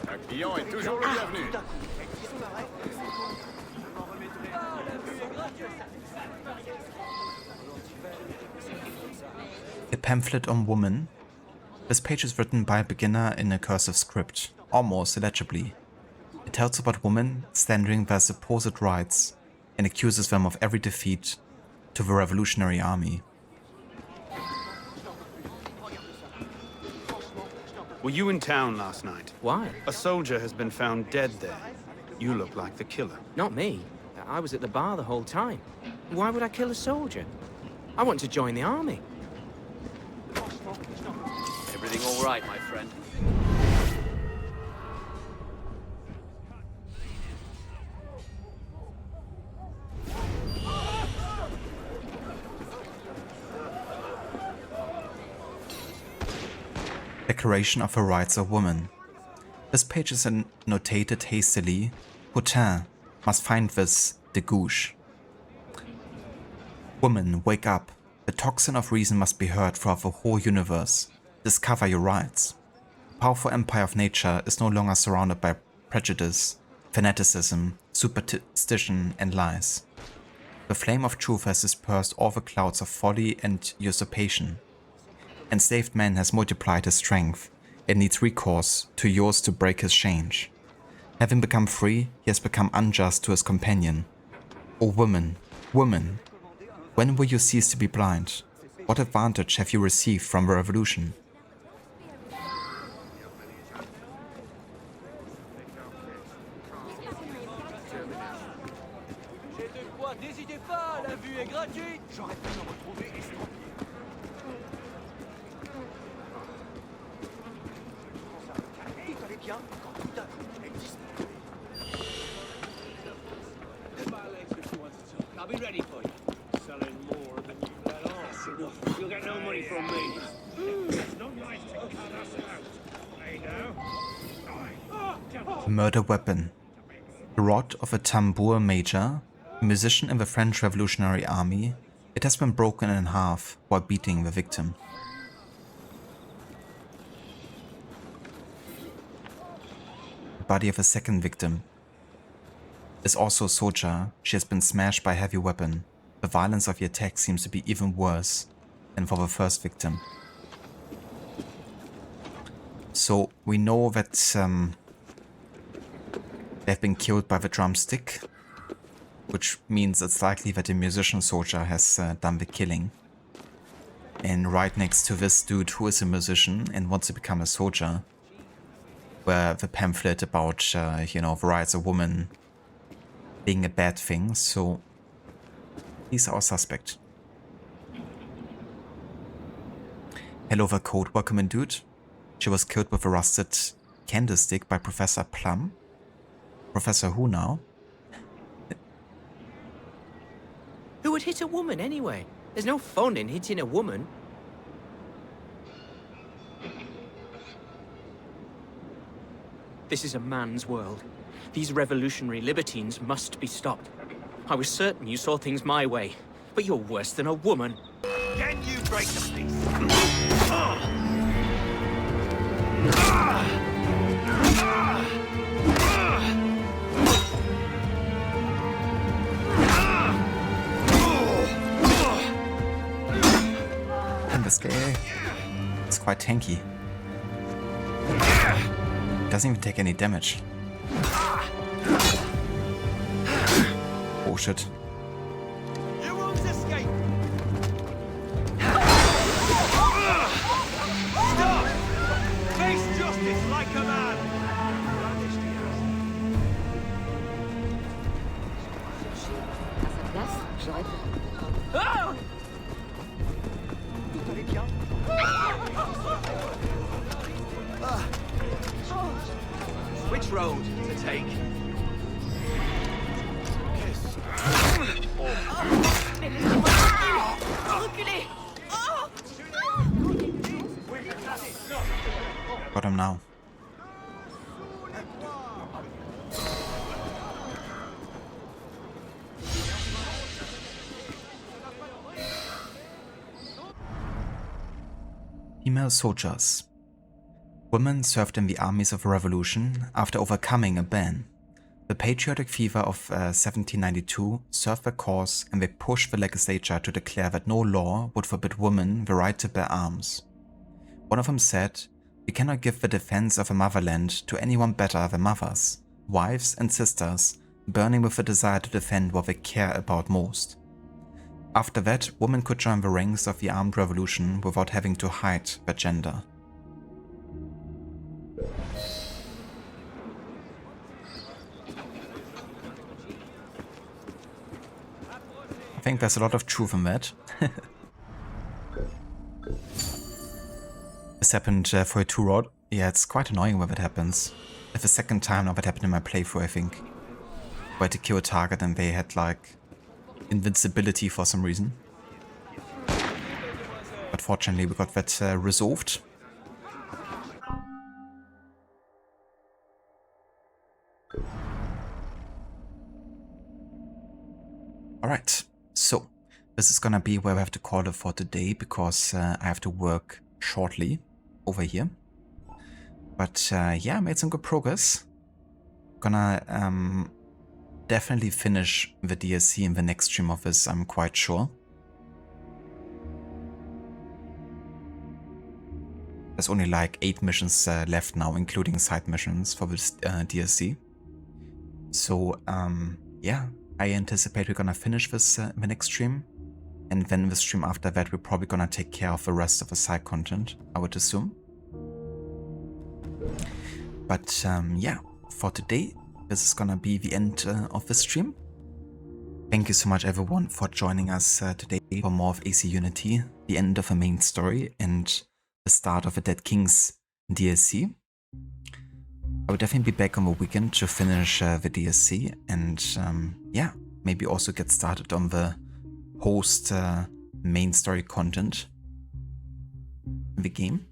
Un client est toujours le bienvenu. A pamphlet on woman. This page is written by a beginner in a cursive script, almost illegibly. It tells about women slandering their supposed rights and accuses them of every defeat to the revolutionary army. Were you in town last night? Why? A soldier has been found dead there. You look like the killer. Not me. I was at the bar the whole time. Why would I kill a soldier? I want to join the army. Everything all right, my friend? Declaration of the Rights of Woman. This page is annotated hastily. Putain must find this de gauche. Woman, wake up. The tocsin of reason must be heard throughout the whole universe. Discover your rights. The powerful empire of nature is no longer surrounded by prejudice, fanaticism, superstition, and lies. The flame of truth has dispersed all the clouds of folly and usurpation. Enslaved man has multiplied his strength and needs recourse to yours to break his change. Having become free, he has become unjust to his companion. O woman, woman, when will you cease to be blind? What advantage have you received from the revolution? I'll be ready for you. Selling more than you let on. You'll get no money from me. It's not nice to cut us out. Hey now. Murder weapon. The rod of a tambour major, a musician in the French Revolutionary Army, it has been broken in half while beating the victim. The body of a second victim is also a soldier. She has been smashed by a heavy weapon. The violence of the attack seems to be even worse than for the first victim. So we know that they've been killed by the drumstick, which means it's likely that the musician soldier has done the killing. And right next to this dude who is a musician and wants to become a soldier, where the pamphlet about, you know, the rights of women being a bad thing, so he's our suspect. Hello the code, welcome in dude. She was killed with a rusted candlestick by Professor Plum. Professor who now? Who would hit a woman anyway? There's no fun in hitting a woman. This is a man's world. These revolutionary libertines must be stopped. I was certain you saw things my way, but you're worse than a woman. Can you break the peace? And this guy is quite tanky. Doesn't even take any damage. Oh shit. You won't escape. Stop! Face command! Ah! Tout allait bien? Which road to take? Reculez! Oh! Got him now. Female soldiers. Women served in the armies of revolution after overcoming a ban. The patriotic fever of 1792 served their cause, and they pushed the legislature to declare that no law would forbid women the right to bear arms. One of them said, "We cannot give the defense of a motherland to anyone better than mothers, wives and sisters, burning with the desire to defend what they care about most." After that, women could join the ranks of the armed revolution without having to hide their gender. I think there's a lot of truth in that. This happened for a 2-rod. Yeah, it's quite annoying when that happens. It's the second time now that happened in my playthrough, I think. Where I had to kill a target and they had like invincibility for some reason. But fortunately we got that resolved. Alright, so this is gonna be where we have to call it for today, because I have to work shortly over here. But yeah, I made some good progress. Gonna definitely finish the DLC in the next stream of this, I'm quite sure. There's only like 8 missions left now, including side missions for this DLC. So yeah, I anticipate we're gonna finish this in the next stream. And then the stream after that, we're probably gonna take care of the rest of the side content, I would assume. But yeah, for today, this is gonna be the end of the stream. Thank you so much everyone for joining us today for more of AC Unity, the end of the main story and the start of the Dead Kings DLC. I will definitely be back on the weekend to finish the DLC and yeah, maybe also get started on the post main story content in the game.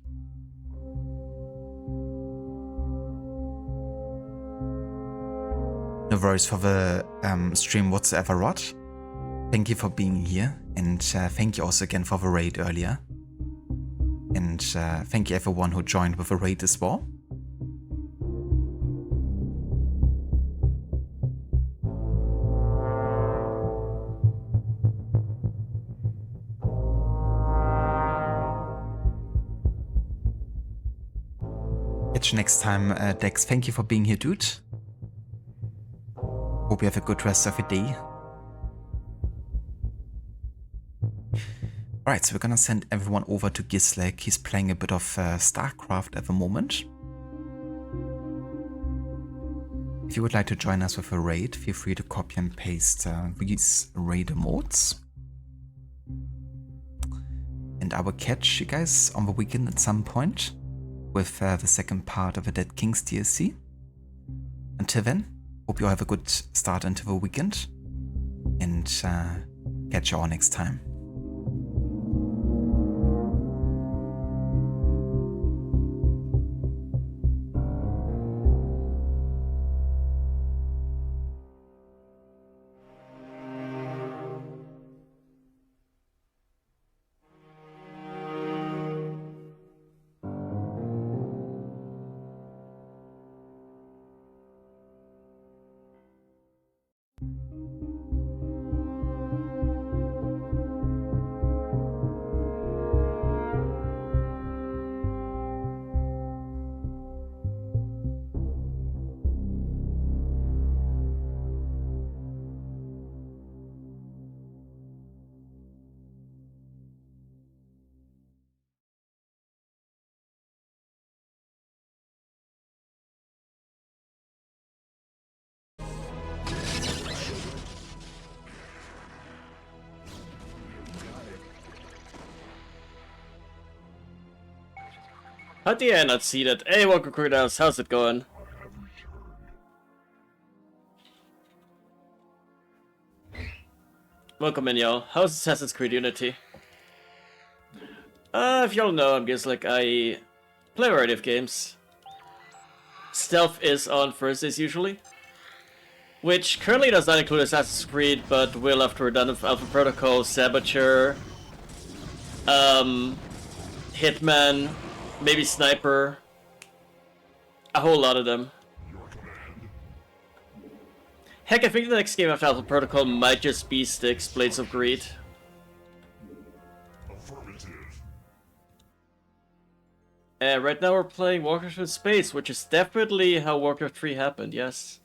No worries for the stream whatsoever, Rod. Thank you for being here, and thank you also again for the raid earlier. And thank you everyone who joined with the raid as well. Catch you next time, Dex. Thank you for being here, dude. Hope you have a good rest of your day. Alright, so we're gonna send everyone over to Gislek. He's playing a bit of StarCraft at the moment. If you would like to join us with a raid, feel free to copy and paste these raid emotes. And I will catch you guys on the weekend at some point with the second part of the Dead Kings DLC. Until then, hope you all have a good start into the weekend, and catch you all next time. How did I not see that? Hey, welcome Crocodiles, how's it going? Welcome in, y'all. How's Assassin's Creed Unity? If y'all know, I'm just like, I play a variety of games. Stealth is on Thursdays usually. Which currently does not include Assassin's Creed, but will after we're done with Alpha Protocol, Saboteur, Hitman, maybe Sniper, a whole lot of them. Heck, I think the next game after Alpha Protocol might just be Styx, Blades of Greed. Right now we're playing Warcraft in Space, which is definitely how Warcraft 3 happened, yes.